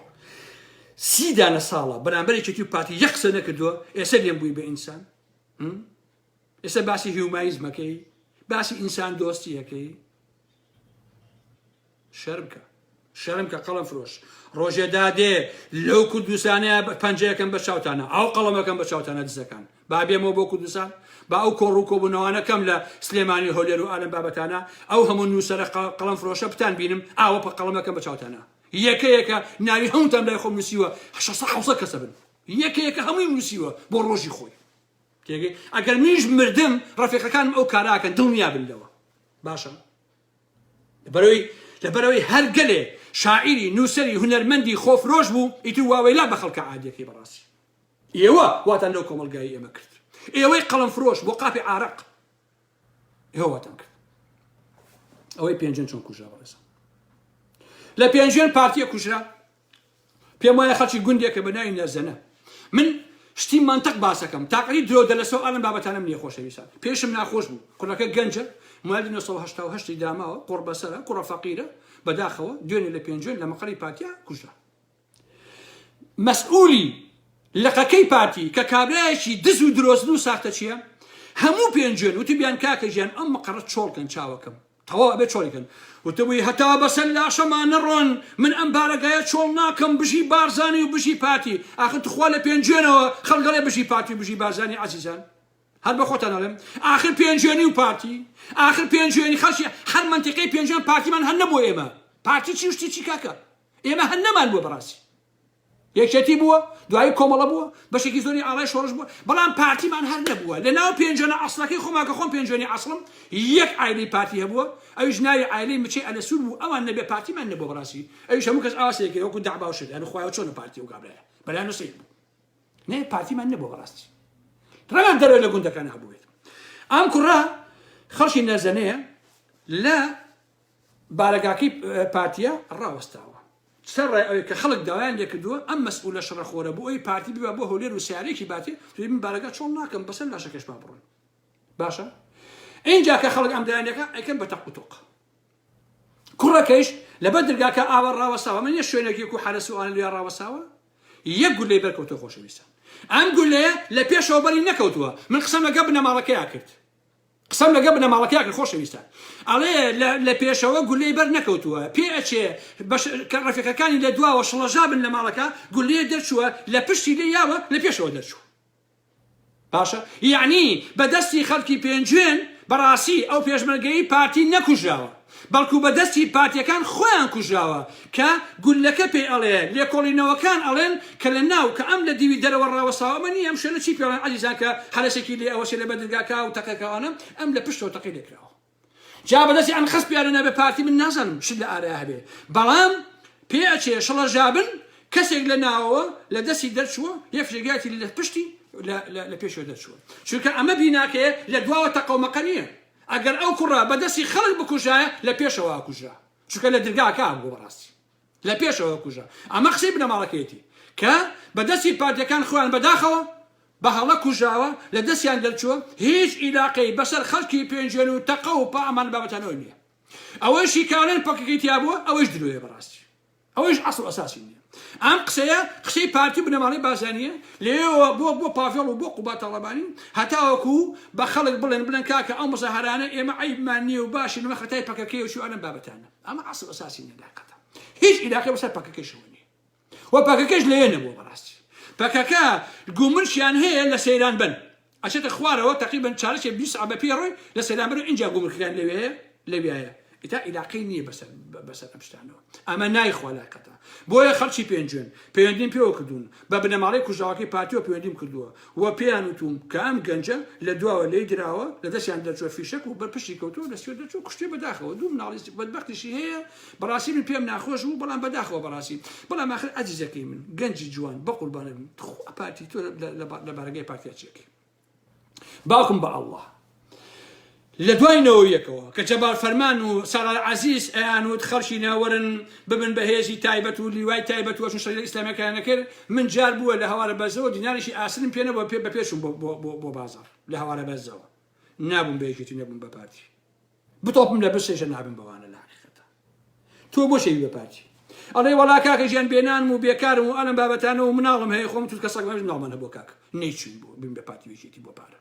Speaker 1: 30 دانە ساڵە بەرامبەرێکی و پارتی یەک قسە نەکردووە ئێستا لێم بووی بە ئینسان ئێستا باسی هیومانیزمەکەی باسی ئینسان دۆستیەکەی شەرم کە قەڵەم فرۆش ڕۆژێدا دێ لەو کوردستانەیە پەنجەیەکەم بە چاوتانە ئەو قەڵەمەکەم بە چاوتانە دزەکان با بێمەوە بۆ کوردستان با ئەو کۆڕ و کۆبوونەوەکەم لە سلێمانی هۆلێر و ئالەم بابەتانە ئەو هەموو نووسەرە قەڵەم فرۆشە بتان بینم ئاوە پە قەڵەمەکەم بە چاوتانە یەکەیەکە ناوی هەمووتان لای خۆم نووسیوە 600 کەسە بن یەکەیەکە هەمووی نووسیوە بۆ ڕۆژی خۆی تێگەی ئەگەر منیش مردم ڕەفیقەکانم ئەو کاراکەن دڵنیا بن لەوە باشە لەبەرەوەی هەر گەلێ شاعری نووسەری هونەرمەندی خۆفرۆش بوو ئیتر واوەیلا بە خەڵکە عادیەکەی بەڕاستی ئێوە واتان لەو کۆمەلگایی ئێمە کرد ئێوەی قەڵەم فرۆش بۆ قاپی عارەق ئێوە واتان کرد ئەوەی پێنجێن چۆن کوژرا بەڕێزم لە پێنجێن پارتیە کوژرا پێم وایە خەڵکی گوندێکە بە ناوی نەرزەنە من شتی منطق باسەکەم تاقەی درۆ دەلەسەوە ئەڵم بابەتانم نییە خۆشەویستان پێشم ناخۆش بوو کوڕەکە گەنجە مالی 1970 داماوە قوڕ بەسەرە کوڕە فەقیرە بەداخەوە دوێنێ لە پێنجێن لە مەقەڵی پارتیا کوژرا مەسئولی لەقەکەی پارتی کە کابرایەکی دز و درۆزن و ساختە چییە هەموو پێنجێن وتیبیان کاکە ژیان ئەم مەقەڕەت چۆڵکەن چاوەکەم تەواو ئەبێ چۆڵیکەن وتبووی هەتا بەسەر لاشەمان نەڕۆن من ئەم بارەگایە چۆڵ ناکەم بژی بارزانی و بژی پارتی ئاخر تخوا لە پێنجێنەوە خەڵگەڵێ بژی پارتی و بژی بارزانی عەزیزان هەر بە خۆتان ئەڵێم ئاخر پێنجێنی و پارتی ئاخر پێنجێنی خەڵکی هەر منتیقەی پێنجێن پارتیمان هەر نەبووە ئێمە پارتی چی شتی چی کاکە ئێمە هەر نەمان بووە بەڕاستی یەکێتی بووە دوایی کۆمەڵە بووە بەشێکی زۆری ئاڵای شۆڕش بووە بەڵام پارتیمان هەر نەبووە لە ناو پێنجێنە ئەسڵەکەی خۆماکە خۆم پێنجێنی ئەسڵم یەک ئایلەی پارتی هەبووە ئەویش ناوی ئایلەی مچەی ئەلەسوور بوو ئەوان نەبێ پارتیمان نەبووە بەڕاستی ئەویش هەموو کەس ئاسەیەکە وەکو دەعباوشت ئەنە خۆیان چۆن پارتی و کابرایە بەلایەن نووسێت بوو نێ پارتیمان نەبووە بەڕاستی ڕەنگە دەرەوەی لە گوندەکان هەبووێت ئەم کوڕە خەڵکی نەرزەنەیە لە بارەگاکەی پارتیە ڕاوەستاوە سەر ڕای ئەوەی کە خەڵک داوایان لێ کردووە ئەم مەسئولە شەڕەخۆرە بۆ ئەوی پارتی ببە بۆ هەولێر و سیارێکی باتی توی من بارەگا چۆڵ ناکەم بەسەر لاشەکەش با بڕۆن باشە اینجا کە خەڵک ئەم دایانەکە ئەیکەن بە تەق و تۆق کوڕەکەیش لەبەر دەرگاکە ئاوا ڕاوەستاوە من یە شوێنێکی و حارە سوئانە لێ ڕاوەستاوە یەک گولەی بەرکەوتۆ خۆشەویستان ئەم گولەیە لە پێشەوە بەری نەکەوتووە من قسەم لەگە بنەماڵەکەیان کرد قسەم لەگە بنەماڵەکەیان کرد خۆشەویستان ئەڵێ لە پێشەوە گولەی بەر نەکەوتووە پێ ئەچێ ڕەفیقەکانی لە دواوە شڵەژا بن لە ماڵەکە گولەیە دەرچووە لە پشتی لێ یاوە لە پێشەوە دەرچوو باشە یعنی بەدەستی خەڵکی پێنجێن بەڕاستی ئەو پێشمەرگەی پارتی نەکوژراوە بەڵکو بەدەستی پارتیەکان خۆیان کوژراوە کە گولەکە پێ ئەڵێ لێکۆڵینەوەکان ئەڵێن کە لە ناو کە ئەم لە دیوی دەرەوە ڕاوەستاوە منی ئەم شوێنە چی پێڵێن عەزیزان کە هەرەسێکی لێ ئەوەشێ لە بەدرگاکە و تەقەکەوانە ئەم لە پشتەوە تەقی لێکراوە جا بەدەستی ئەم خەست پیانە بە پارتی من نازانم شت لە ئارەیە هەبێ بەڵام پێ ئەچێ شڵەژابن کەسێک لە ناوەوە لە دەستی دەرچووە یەفشێگاتی لە پشتی لە پێشەوە دەرچووە چونکە ئەمە بیناکەیە لە دواوە تەقەومەقە نییە ئەگەر ئەو کوڕە بەدەستی خەڵک بکوژایە لە پێشەوە کوژرا چونکە لە دەرگاکە بوو بەڕاستی لە پێشەوە کوژرا ئەمە قسەی بنەماڵەکەیەتی کە بەدەستی پارتیەکان خۆیان بەداخەوە بە هەڵە کوژاوە لە دەستیان دەرچووە هیچ ئیلاقەی بەسەر خەڵکی پێنجێن و تەقە و پا ئەمان بابەتانەوە نییە ئەوەشی کارێن پەکەکەی تیا بووە ئەوەش درۆیە بەڕاستی ئەوەش ئەسڵ ئەساسی نییە ئەم قسەیە قسەی پارتی بنەماڵەی بازانیە لێەوە بۆ پافێڵ و بۆ قوبا تەڵەبانی هەتاوەکو بە خەڵک بڵێن کاکە ئەو مزەهەرانە ئێمە عیبمان نییە و باشی لەمە خەتای پەکەکەی و شوانە بابەتانە ئەمە ئەسڵ ئەساسی نییە هیچ عیلاقەی بەسەر پەکەکەیشەوە نییە و پەکەکەش لێ نەبووە بەڕاستی پەکەکە گومرشیان هەیە لە سەیران بن ئەچێتە خوارەوە تقریبا چارەکی 20 ئابە پێڕۆی لە سەیران بن اینجا گومرکیان لەوێیە ئیتا عیلاقەی نییە بەسەر ئەم شتانەوە ئەمە نایخوا لاقەتە بۆیە خەڵکی پێنجێن پەیوەندیم پێوە کردوون بە بنەماڵەی کوژاوەکەی پارتیەوە پەیوەندیم کردووە و پێیان وتوم کە ئەم گەنجە لە دواوە لێی دراوە لە دەستیان دەرچووە فیشک و بەرپشتی کەوتووە لە سوێ دەرچوو کوشتێ بەداخەوە دوو مناڵی بەدبەختیشی هەیە بەڕاستی من پێم ناخۆش بوو بەڵام بەداخەوە بەڕاستی بەڵام ئاخر ئەزیزەکەی من گەنجی جوان بە قوربانە بن پارتی تۆ لە بارگەی پارتیا چێکی باوکم بە ئەڵڵا لە دوایەوە یەکەوە کە جەبار فەرمان و ساڵار عەزیز ئەیانوت خەڵکی ناوەرن ببن بە هێزی تایبەت و لیوای تایبەت وەچون شەریعە ئیسلامیەکان نەکرد من جار بووە لە هەوارە بەرزەوە دیناریشی ئاسنم پێ نەبووە بە پێشم بۆ بازار لە هەوارە بەرزەوە نابووم بەیەکێتی نەبووم بە پارتی بتۆپم لە برسێژە نابن بەوانە لە حقیقەتە تۆ بۆ شەوی بە پارتی ئەڵێ وەڵا کاکە ژیان بێنانم و بێکارم و ئەلم بابەتانە و مناڵم هەیە خۆم تو کەسەک ناڵمانە بۆ کاک نەیچوون بۆ بین بە پارتی وێچێتی بۆ پارە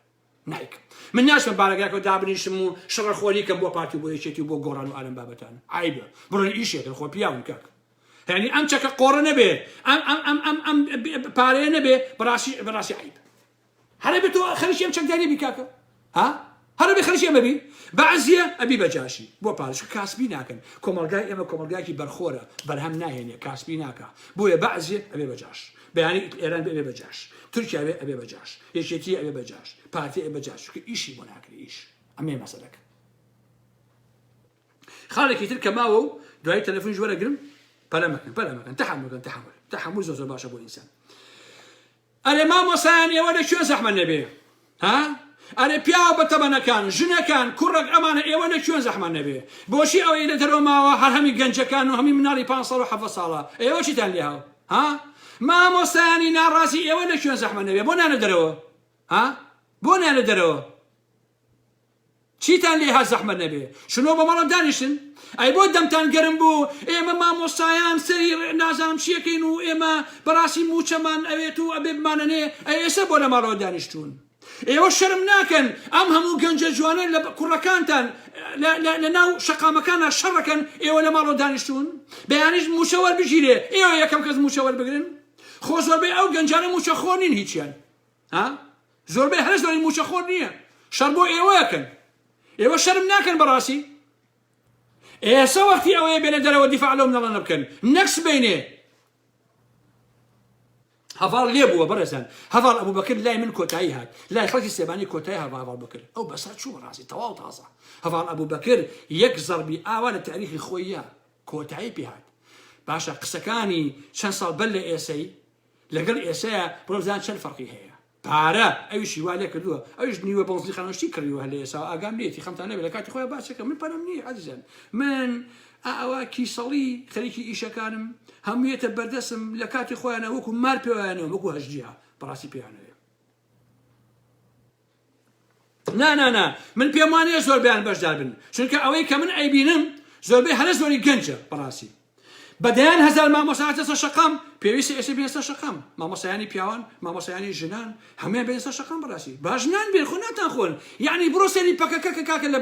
Speaker 1: نایکم من ناشمە بارەگاکە دابنیشم و شەڕەخۆری کەم بۆ پارتی بۆ یەکێتی و بۆ گۆڕان و ئالم بابەتان عیبە بڕۆن ئیشێکن خۆ پیاون کاک یعنی ئەم چەکە قۆڕە نەبێ ئەم پارەیە نەبێ بەڕاستی عیب هەرە بێت تۆ خەریکی ئەم چەکداری بی کاکە ها هەرە بێ خەریکی ئەمە بی بەعزیە ئەبی بەجاشی بۆ پارەش کاسبی ناکەن کۆمەڵگای ئێمە کۆمەڵگایکی بەرخۆرە بەرهەم ناهێنێ کاسبی ناکە بۆیە بەعزیە ئەبێ بەجاش بەیانی ئێران بێ بەجاش تورکیا ئەبێ بەجاش یەکێتی ئەبێ بەجاش پارتی ئەبێ بەجاش چونکە ئیشی بۆ ناکرێ ئیش ئەمێ مەسەلەکە خاڵێکی تر کە ماوە و دوای تەلەفۆنی وەرەگرم پەلەمەکەن تەحمل زۆر باشە بۆ ئینسان ئەرێ مامۆسایان ئێوە لەکوێ زەحمەت نەبێ ها ئەرێ پیاوە بەتەبەنەکان ژنەکان کوڕێک ئەمانە ئێوە لەکوێ زەحمەت نەبێ بۆچی ئەوەی لە دەرەوە ماوە هەر هەمی گەنجەکان و هەمی مناڵی 507 ساڵە ئێوە چیتان لێ هاو ها مامۆستایانی ناڕازی ئێوە لەکوێ زەحمەت نەبێ بۆ نانە دەرەوە ها بۆ نانە دەرەوە چیتان لێ ها زەحمەت نەبێ شنۆ بە مەڵە دانیشتن ئەی بۆ دەمتان گەرم بوو ئێمە مامۆستایان سەری نازانم چیەکەین و ئێمە بەڕاستی موچەمان ئەوێت و ئەبێ بمانەنێ ئەی ئێستا بۆ لە ماڵەوە دانیشتون ئێوە شەرم ناکەن ئەم هەموو گەنجە جوانە لە کوڕەکانتان لە ناو شەقامەکانە شەڕەکەن ئێوە لە ماڵەوە دانیشتون بەیانیش موچە وەربگیرێ ئێوە یەکەم کەس موچە وەربگرن خۆ زۆربەی ئەو گەنجانە موچە خۆر نین هیچیان ها زۆربەی هەر زۆری موچە خۆر نییە شەڕ بۆ ئێوە یەکەن ئێوە شەرم ناکەن بەڕاستی ئێستا وەختی ئەوەیە بێنە دەرەوە دیفاع لەو مناڵانە بکەن نەکس بینێ هەڤاڵ لێ بووە بەڕێزان هەڤاڵ ئەبوبەکر لای من کۆتایی هات لای خەڵکی سێبانی کۆتایی هەڤاڵ بکر ئەو بەسەر چوو بەڕاستی تەواو تازە هەڤاڵ ئەبوبەکر یەک زەربی ئاوا لە تاریخی خۆیە کۆتایی پێهات باشە قسەکانی چەند ساڵ بەر لە ئێسەی لەگەڵ ئێسەیە بڕۆزان چەند فەرقی هەیە پارە ئەویشی وا لێ کردووە ئەویش نیوە بەڵزی خانۆشتی کردووە هەر لە ئێسا ئاگام لێتی خەمتان نەبێت لە کاتی خۆیان باسەکە من پەرم نییە عەزیزان من ئەوە کیسەڵی خەریکی ئیشەکانم هەموویەتە بەردەسم لە کاتی خۆیانە وەکو مار پێوایانەوە وەکو هەژدیها بەڕاستی پێیانەوێ نا من پێم وانەیە زۆربیان بەشدار بن چونکە ئەوەی کە من ئەیبینم زۆربەی هەرە زۆری گەنجە بەڕاستی بەدەیان هەزار مامۆسایان چەسە شەقام پێویستە ئێستا بێنسە شەقام مامۆسایانی پیاوان مامۆسایانی ژنان هەموویان بێنسە شەقام بەڕاستی باژنان بێن خۆ ناتان خۆن یعنی بڕۆ سەری پەکەکە کاکە لە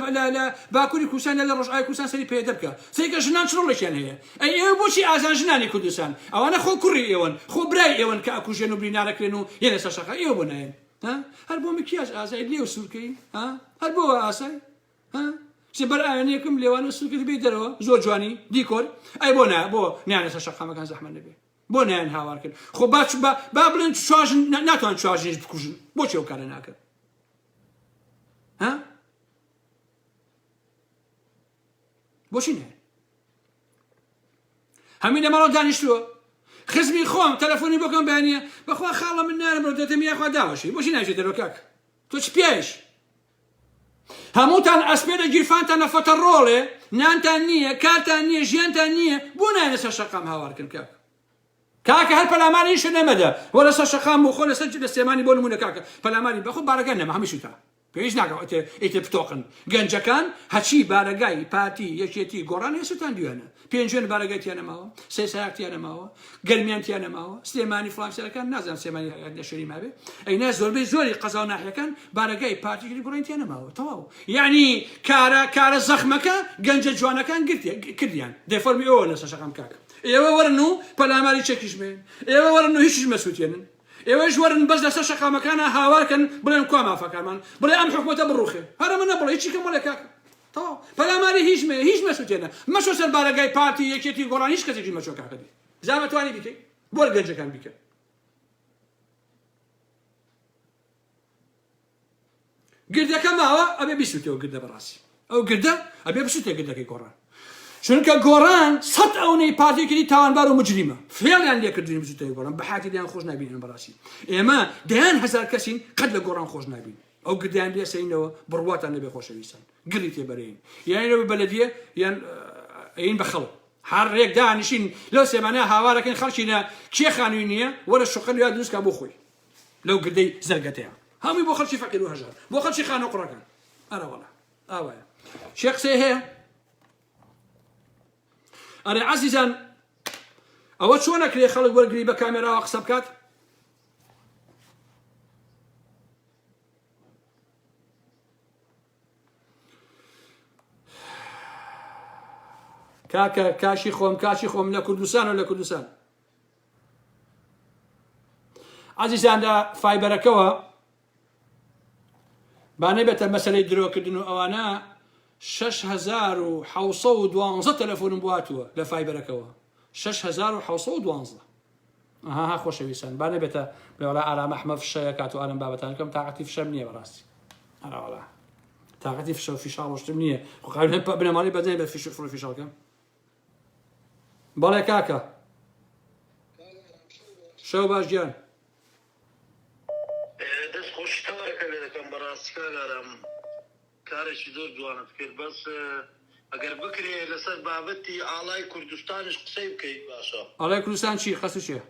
Speaker 1: باکووری کوردستان لە ڕۆژئاوای کوردستان سەری پێ دەبکە سەریکە ژنان چ ڕۆڵێکیان هەیە ئەی ئێوە بۆچی ئازان ژنانی کوردستان ئەوانە خۆ کوڕی ئێوەن خۆ برای ئێوەن کە ئەکوژێن و برینارەکرێن و یەنە سەر شەقا ئێوە بۆ نایەن هەر بۆ مکیاژ ئازای لێو سوورکەی هەر بۆ ئاسای بەر ئاوێنێکم لێوانە سوورکرد بێ دەرەوە زۆر جوانی دیکۆر ئەی بۆ بۆ نیانە سەر شەقامەکان زەحمەت نەبێ بۆ نیان هاوار کرد خۆ با بڵێن چواژن ناتوان چواژنیش بکوژن بۆچی ئەو کارە ناکرد بۆچی نایە هەمووی لە ماڵەوە دانیشتووە خزمی خۆم تەلەفۆنی بۆکەم بەیانیە بەخوا خاڵە من نارم بڕۆ دەتەمی یاخوا داوەشی بۆچی ناچێت دەرەوە کاک تۆ چ پێش هەمووتان ئەسپێرە گیرفانتان نەفەتە ڕۆڵێ نانتان نییە کارتان نییە ژیانتان نییە بۆ نایە لەسەر شەقام هاوارکن کاکە هەر پەلامانی شە نەمەدە وە لەسەر شەقام بۆ خۆ لەسەر لە سێمانی بۆ نمونە کاکە پەلامانی بەخۆ بارەکان نەمە هەمیشتا پێویست ناکە ئیتر بتۆقن گەنجەکان هەچی بارەگای پارتی یەکێتی گۆڕان هێستان دوێنە پێنجێن بارەگایتیان نەماوە سێ سایاکتیان نەماوە گەرمیانتیان نەماوە سلێمانی فڵانسەرەکان نازانم سلێمانی نەشری مابێ ئەینا زۆربەی زۆری قەزا و ناحیەکان بارەگای پارتیگری گۆڕینتیان نەماوە تەواو یعنی کارە زەخمەکە گەنجە جوانەکان کردیان دەفەرمی ئەوە لەسەر شەقام کاکە ئێوە وەرن و پەلاماری چەکیشمێن ئێوە وەرن و هیچیش مەسووتێنن ئێوەش وەرن بەس لەسەر شەقامەکانە هاوارکەن بڵێن کوا مافەکانمان بڵێ ئەم حکومەتە بڕوخێ هەرە من نەبڵێ هیچی کەم وەڵێ کاکە تەواو پەلاماری هیچ مەسووتێنە مەشۆ سەر بارەگای پارتی یەکێتی گۆڕان هیچ کەسێکی مەچۆ کاکە دی زانە توانی بیکەی بۆ گەنجەکان بیکە گردەکە ماوە ئەبێ بیسووتەوە گردە بەڕاستی ئەو گردە ئەبێ بسووتێ گردەکەی گۆڕان چونکە گۆڕان سەد ئەوەی پارتێکری تاوانبار و مجریمە فێڵیان لێکردنی بزوتەوەی گۆڕان بە حاتیان خۆش نبینن بەڕاستی ئێمە دەیان هەزار کەسین قەت لە گۆڕان خۆش نبین ئەو گردیان لێسەینەوە بڕواتان لەبێ خۆشەویستان گری تێبەرین یانەوە بەلەدیە یان ئەین بە خەڵک هەر ڕێک دانیشین لەو سێمانە هاوارەکەن خەڵکینە کێ خانووی نییە وەرە شوقەن یا دروستکە بۆ خۆی لەو گردەی زەرگەتەیە هەمووی بۆ خەڵکی فەقیر و هەژار بۆ خەڵکی خانە قوڕەکان ئەرە وەڵا ئاوایە شێ قسەی هەیە ئەرێ عەزیزان ئەوە چۆنەکرێ خەڵک وەرگری بە کامێراوە قسە بکات کاکە کاشی خۆم لە کوردستان و لە کوردستان عەزیزان لە فایبەرەکەوە بانەی بێتە مەسەلەی درۆکردن و ئەوانە 6712 تەلەفۆنم بواتووە لە فایبەرەکەوە 6712 ئەها خۆشەویستان بانە بێتە بێوەڵا ئارامە ئەحمەد فشەیە کات و ئارەم بابەتانەکەم تاقەتی فشەم نییە بەڕاستی ئەراوەڵا تاقەتی فشە و فیشاڵ ڕۆشتم نییە بنەماڵی بەدەی بە فیش فڕۆ فیشاڵکەم بەڵێ کاکە شەو باش گیان
Speaker 2: دەست خۆشتەوەەکە لێ دەکەم بەڕاستی کاگارم کارێکی زۆر جوانت کرد بەس ئەگەر بکرێ لەسەر بابەتی ئاڵای کوردستانش قسەی بکەیت باشە
Speaker 1: ئاڵای کوردستان چی قەسە چیە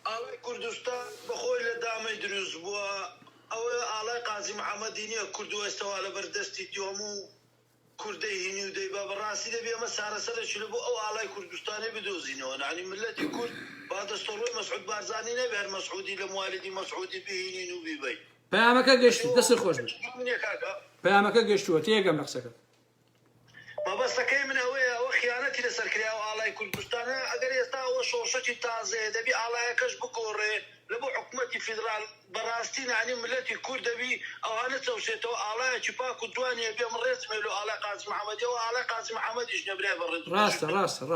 Speaker 2: ئاڵای کوردستان بەخۆی لە دامەی دروست بووە ئەوە ئاڵای قازی محەممەدی نییە کورد و ئێستاوا لە بەردەستی دیۆم و کوردەی هینی و دەی بە بەڕاستی دەبێ ئەمە سارەسەرەکی لە بۆ ئەو ئاڵای کوردستانی بدۆزینەوە نانی ملەتی کورد با دەستۆڕۆی مەسعود بارزانی نەبێ مەسعودی لە موالیدی مەسعودی بهینین و بیبەی
Speaker 1: پەیامەکە گەشت دەست خۆش بێت پەیامەکە گەشتووە تێگەم لە قسەکەت
Speaker 2: مەبەستەکەی من ئەوەیە ئەوە خیانەتی لەسەرکرا و ئاڵای کوردستانە ئەگەر ئێستا ئەوە شۆشەکی تازەیە دەبی ئاڵایەکەش بگۆڕێ لە بۆ حکوومەتی فیدرال بەڕاستی نانی ملەتی کورد دەبی ئەوانە چەوشێتەوە ئاڵایەکی پاک و دوانیە بێم ڕێزمێل و ئاڵای قازی محەممەدیەوە ئاڵای قازی محەممەدیش نەبرای بەڕێز
Speaker 1: ڕاستە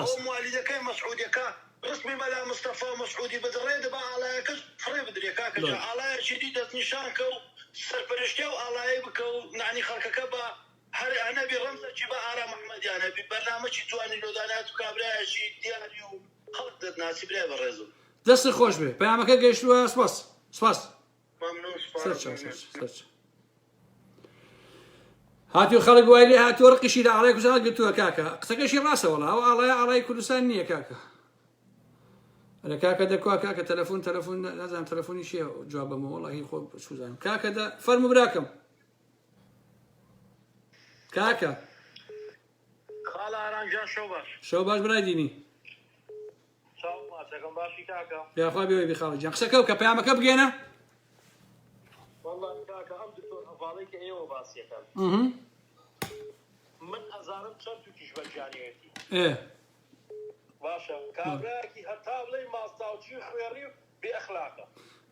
Speaker 2: ئەو موالیدەکەی مەسعودیەکە ڕسمی مەلا مستەفا مەسعودی بدڕێ دەبا ئاڵایەکەش فڕێ بدرێ کاکەجا ئاڵایەکی دی دەستنیشانکە و سەرپەرشتیە و ئاڵایە بکە و نانی خەڵکەکە بە هەر ئەنەبی ڕەمزەکی بە ئارا محەممەدیانەبی بەرنامەکی جوانی لۆدانات و کابرایەکی دیاری و خەڵک دەتناسی برای بەڕێزم
Speaker 1: دەست خۆش بێ پەیامەکە گەیشتووە سپاس هاتیو خەڵک وای لێ هاتووە ڕقیشی لە ئاڵای کوردستان گرتووە کاکە قسەکەشی ڕاستەوەڵا ئەو ئاڵای کوردستان نییە کاکە ئەرە کاکە دەکوا کاکە تەلەفۆن نازانم تەلەفۆنی چییە جواب بەمە وەڵاهی خۆ سوزانم کاکە دە فەرموو براکەم کاکە
Speaker 2: خاڵ ئارانجان
Speaker 1: شەو باش برای دینی
Speaker 2: ماچەکەم باشی کاکە
Speaker 1: یاخوا بێ بخاڵی جان قسەکە و کە پەیامەکە بگێنە
Speaker 2: والله کاکە ئەم دکتۆر هەواڵەی کە ئێوە باسیەکەن من ئەزانم چەند توکیش بەجانیەتی باشە کابراایەکی هەتا بڵێ ماستاوچی خوێڕی و بێ ئەخلاقە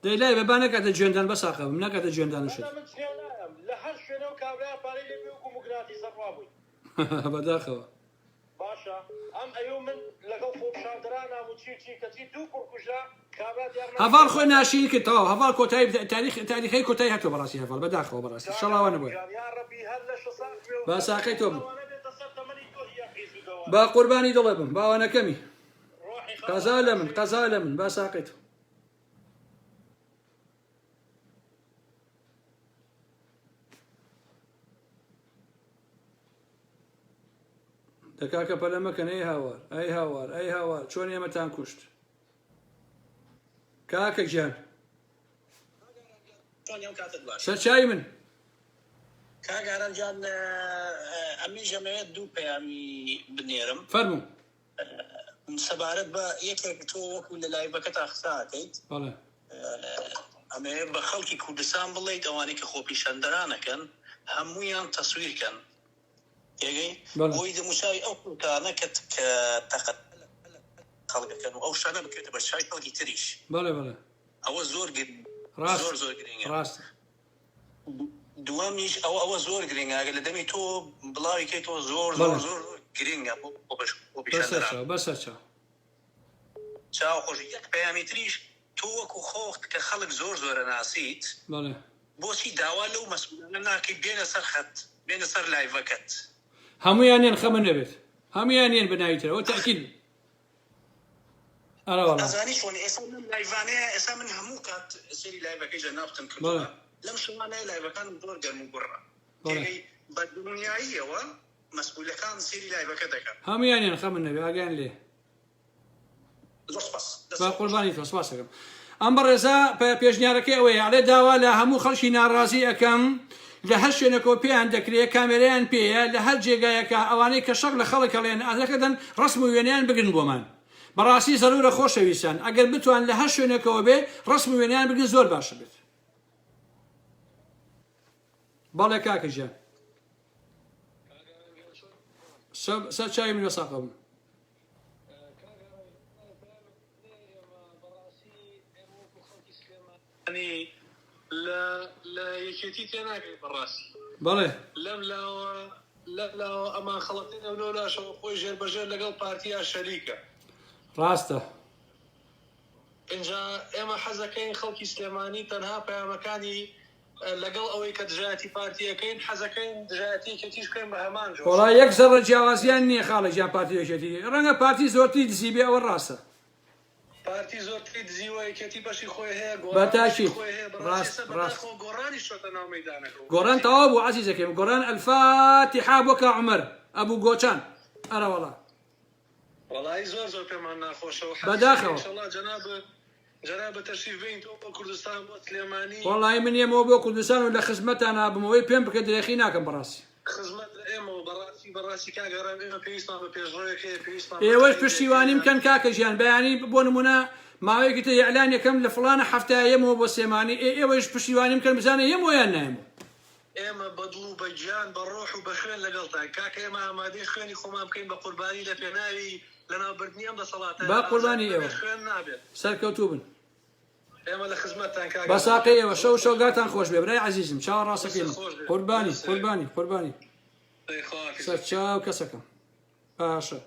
Speaker 1: دەی لای بەبا نەکاتە جوێندان بەساقە بم نەکاتە جوێندانشت
Speaker 2: من چێنایم لە هەر شوێنەوە کابرای پارەی لێ بێ و موگراتی سەروا بووی
Speaker 1: بەداخەوە
Speaker 2: باشە ئەم ئەو من لەگەڵ خۆپشاندرانام و چی کەچی دوو کوڕکوژە کابرا دیار
Speaker 1: هەڤاڵ خۆی ناشین کردەوە هەڤاڵ کۆتایی تاریخی کۆتایی هاتووە بەڕاستی هەڤاڵ بەداخەوە بەڕاستی شەڵاوە نەبووە باساقەی تۆ بم با قوربانی دڵێ بم باوانەکەمی قەزا لە من باساقەی تۆ دەکاکە پەلەمەکەن ئەی هاوار ئەی هاوار ئەی هاوار چۆن ئێمەتان کوشت کاکە گیان سەرچاوی من
Speaker 3: کاگارانجان ئەمی ژەمەوێت دوو پەیامی بنێرم
Speaker 1: فەرموو
Speaker 3: سەبارەت بە یەکێک تۆ وەکو لە لایڤەکە تا قساکەیت
Speaker 1: بەڵێ
Speaker 3: ئەمێ بە خەڵکی کوردستان بڵێیت ئەوانەی کە خۆپیشەندەرانەکەن هەموویان تەسویرکەن یەگەی بۆی دەموچاوی ئەو کوردانە کە تەقەت خەڵکەکەن و ئەو شانە بکرێتە بە چای خەڵکی تریش
Speaker 1: بەڵێ بەڵێ
Speaker 3: ئەوە زۆر زۆر گرنگە
Speaker 1: ڕاست
Speaker 3: دووەمیش ئەوە زۆر گرنگە ئەگەر لە دەمی تۆ بڵاوی کەیتەوە زۆر زۆر زۆر گرنگە بۆ پیشەندەران
Speaker 1: بەسەر
Speaker 3: چاو خۆشی یەک پەیامی تریش تۆ وەکو خۆخت کە خەڵک زۆر زۆرە ناسیت
Speaker 1: بەڵێ
Speaker 3: بۆچی داوا لەو مەسئولانە ناکەی بێنە سەر خەت بێنە سەر لایڤەکەت
Speaker 1: هەموویانیان خەمە نەبێت هەموویانیان بناویترەوە تاکید
Speaker 3: ئەزانی چۆن ئێستا من لایڤانەیە ئێستا من هەموو کات سەری لایڤەکەی جەنابتم کردووە لەم شوانەیە لایڤەکانم زۆر گەرم و گوڕە بە دنیاییەوە مەسئولەکان سەری لایڤەکە دەکەن
Speaker 1: هەموویانیان خەمە نەبێت ئاگیان لێ با قوربانی تۆ سپاس دەکەم ئەم بەڕێزە پێشنیارەکەی ئەوەیە ئەڵێ داوا لە هەموو خەڵکی ناڕازی ئەەکەم لە هەر شوێنەکەوە پێیان دەکرێت کامێرەیان پێەیە لە هەر جێگایەکە ئەوانەی کە شەق لە خەڵک هەڵێن ئازەکەدەن ڕسم و وێنیان بگرن بۆمان بەڕاستی زەرورە خۆشەویستان ئەگەر بتوان لە هەر شوێنەکەەوە بێ ڕسم و وێنیان بگرن زۆر باشە بێت بەڵێ کاکە ژیان سەر چاوی من وەساقە بوو
Speaker 4: لە یەکێتی تێناکەی بەڕاستی
Speaker 1: بەڵێ
Speaker 4: لەم ئەمان خەڵەتین ئەو لاشەوە خۆی ژێربەژێر لەگەڵ پارتیا شەریکە
Speaker 1: ڕاستە
Speaker 4: اینجا ئێمە حەزەکەین خەڵکی سلێمانی تەنها پەیامەکانی لەگەڵ ئەوەی کە دژایەتی پارتیەکەین حەزەکەین دژایەتی یەکێتیش بکەین بە هەمان جۆر
Speaker 1: وەڵای یەک زەڕە جیاوازیان نییە خاڵە گیان پارتی یەکێتی ڕەنگە پارتی زۆرتری دزی بێ ئەوە ڕاستە
Speaker 4: پارتی زۆرتری دزیوە یەکێتی بەشی خۆی هەیە
Speaker 1: بەتاکید
Speaker 4: ڕاست گۆڕانی شۆتە ناو مەیدانەکە
Speaker 1: گۆڕان تەواو بوو عەزیزەکەم گۆڕان ئەلفاتیحا بۆکە عومەر ئەبوو گۆچان ئەرە وەڵا
Speaker 4: وەڵای زۆر پێمان ناخۆشەوە
Speaker 1: بەداخەوە
Speaker 4: جەناب تەشریف بین تۆ بۆ کوردستان بۆ سلێمانی
Speaker 1: وەڵای من ئێمەوە بۆ کوردستان و لە خزمەتان نابمەوەی پێم بکە درێخی ناکەم بەڕاستی
Speaker 4: خزمەت ئێمەوە بەڕاستی کاگەڕان ئێمە پێویستمان بە پێشڕۆیەکەیە پێویستمان
Speaker 1: ئێوەش پشتیوانی بکەن کاکە ژیان بەیانی بۆ نمونە ماوەیەکی تە ئیعلان یەکەم لە فڵانە هەفتایەمەوە بۆ سێمانی ئێوەش پشتیوانی بکەن بزانێ ئێمە یان نایمەوە
Speaker 4: ئێمە بەدڵ و بەگیان بە ڕۆح و بە خوێن لەگەڵتان کاکە ئێمە ئامادەی خوێنی خۆمان بکەین بە قوربانی لە پێناوی لەناوبردنی ئەم دەسەڵاتە
Speaker 1: با قوربانی ئێوە
Speaker 4: خوێن نابێت
Speaker 1: سەرکەوتوو بن
Speaker 4: ئێمە لە خزمەتتان کاکە
Speaker 1: بەساقی ئێوە شەوگاتان خۆش بێ برای عەزیزم چاوە ڕاستەکەی قوربانی سەر چاو کەسەکەم باشە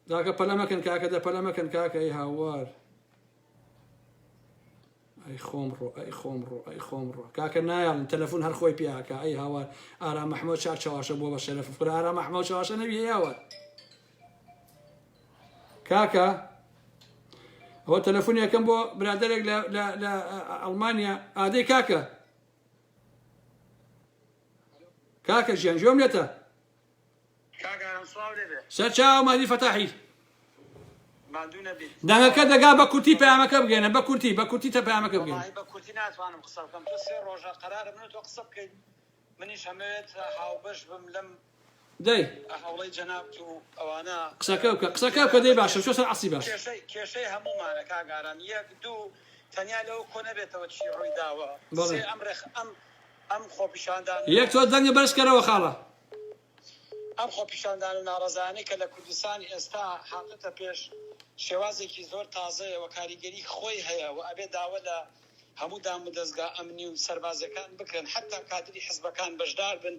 Speaker 1: داکە پەلەمەکەن کاکە دە پەلەمەکەن کاکە ئەی هاوار ئەی خۆم ڕۆ کاکە نایڵن تەلەفۆن هەر خۆی پیاکە ئەی هاوار ئارام مەحمەد چاک چاواشە بۆ بە شەرەف فر ئارام مەحمەد چاواشە نەبی هاوار کاکە ئەوە تەلەفۆنیەکەم بۆ برادەرێک لە ئەڵمانیا ئادەی کاکە ژیان ژۆم لێتە سەر چاو مادی فەتاحی دەنگەکە دەگا بە کورتی پەیامەکە بگەێنە بە کورتی تە پەیامەکە بگەێنە
Speaker 3: بە کورتی ناتوانم قسە بکەم تۆ سێ ڕۆژە قەرارە من تۆ قسە بکەین منیش هەمەوێت هاوبەش بم لەم
Speaker 1: دەی
Speaker 3: هەوڵەی جەناب و ئەوانە
Speaker 1: قسەکە بکە دەی باشە چۆ سەر عەسی باش
Speaker 3: کێشەی هەموومانە کاگاران یەک دوو تەنیا لەو کۆ نەبێتەوە چی ڕووی داوە ئەم خۆپیشاندان
Speaker 1: یەک تۆ دەنگە بەرزکەرەوە خاڵە
Speaker 3: ئەم خۆپیشاندان و ناڕەزانەی کە لە کوردستانی ئێستا حاڵەتە پێش شێوازێکی زۆر تازەیەوە کاریگەری خۆی هەیە و ئەبێ داوە لە هەموو دام و دەستگا ئەمنی و سەربازەکان بکەن حتا کادری حزبەکان بەشدار بن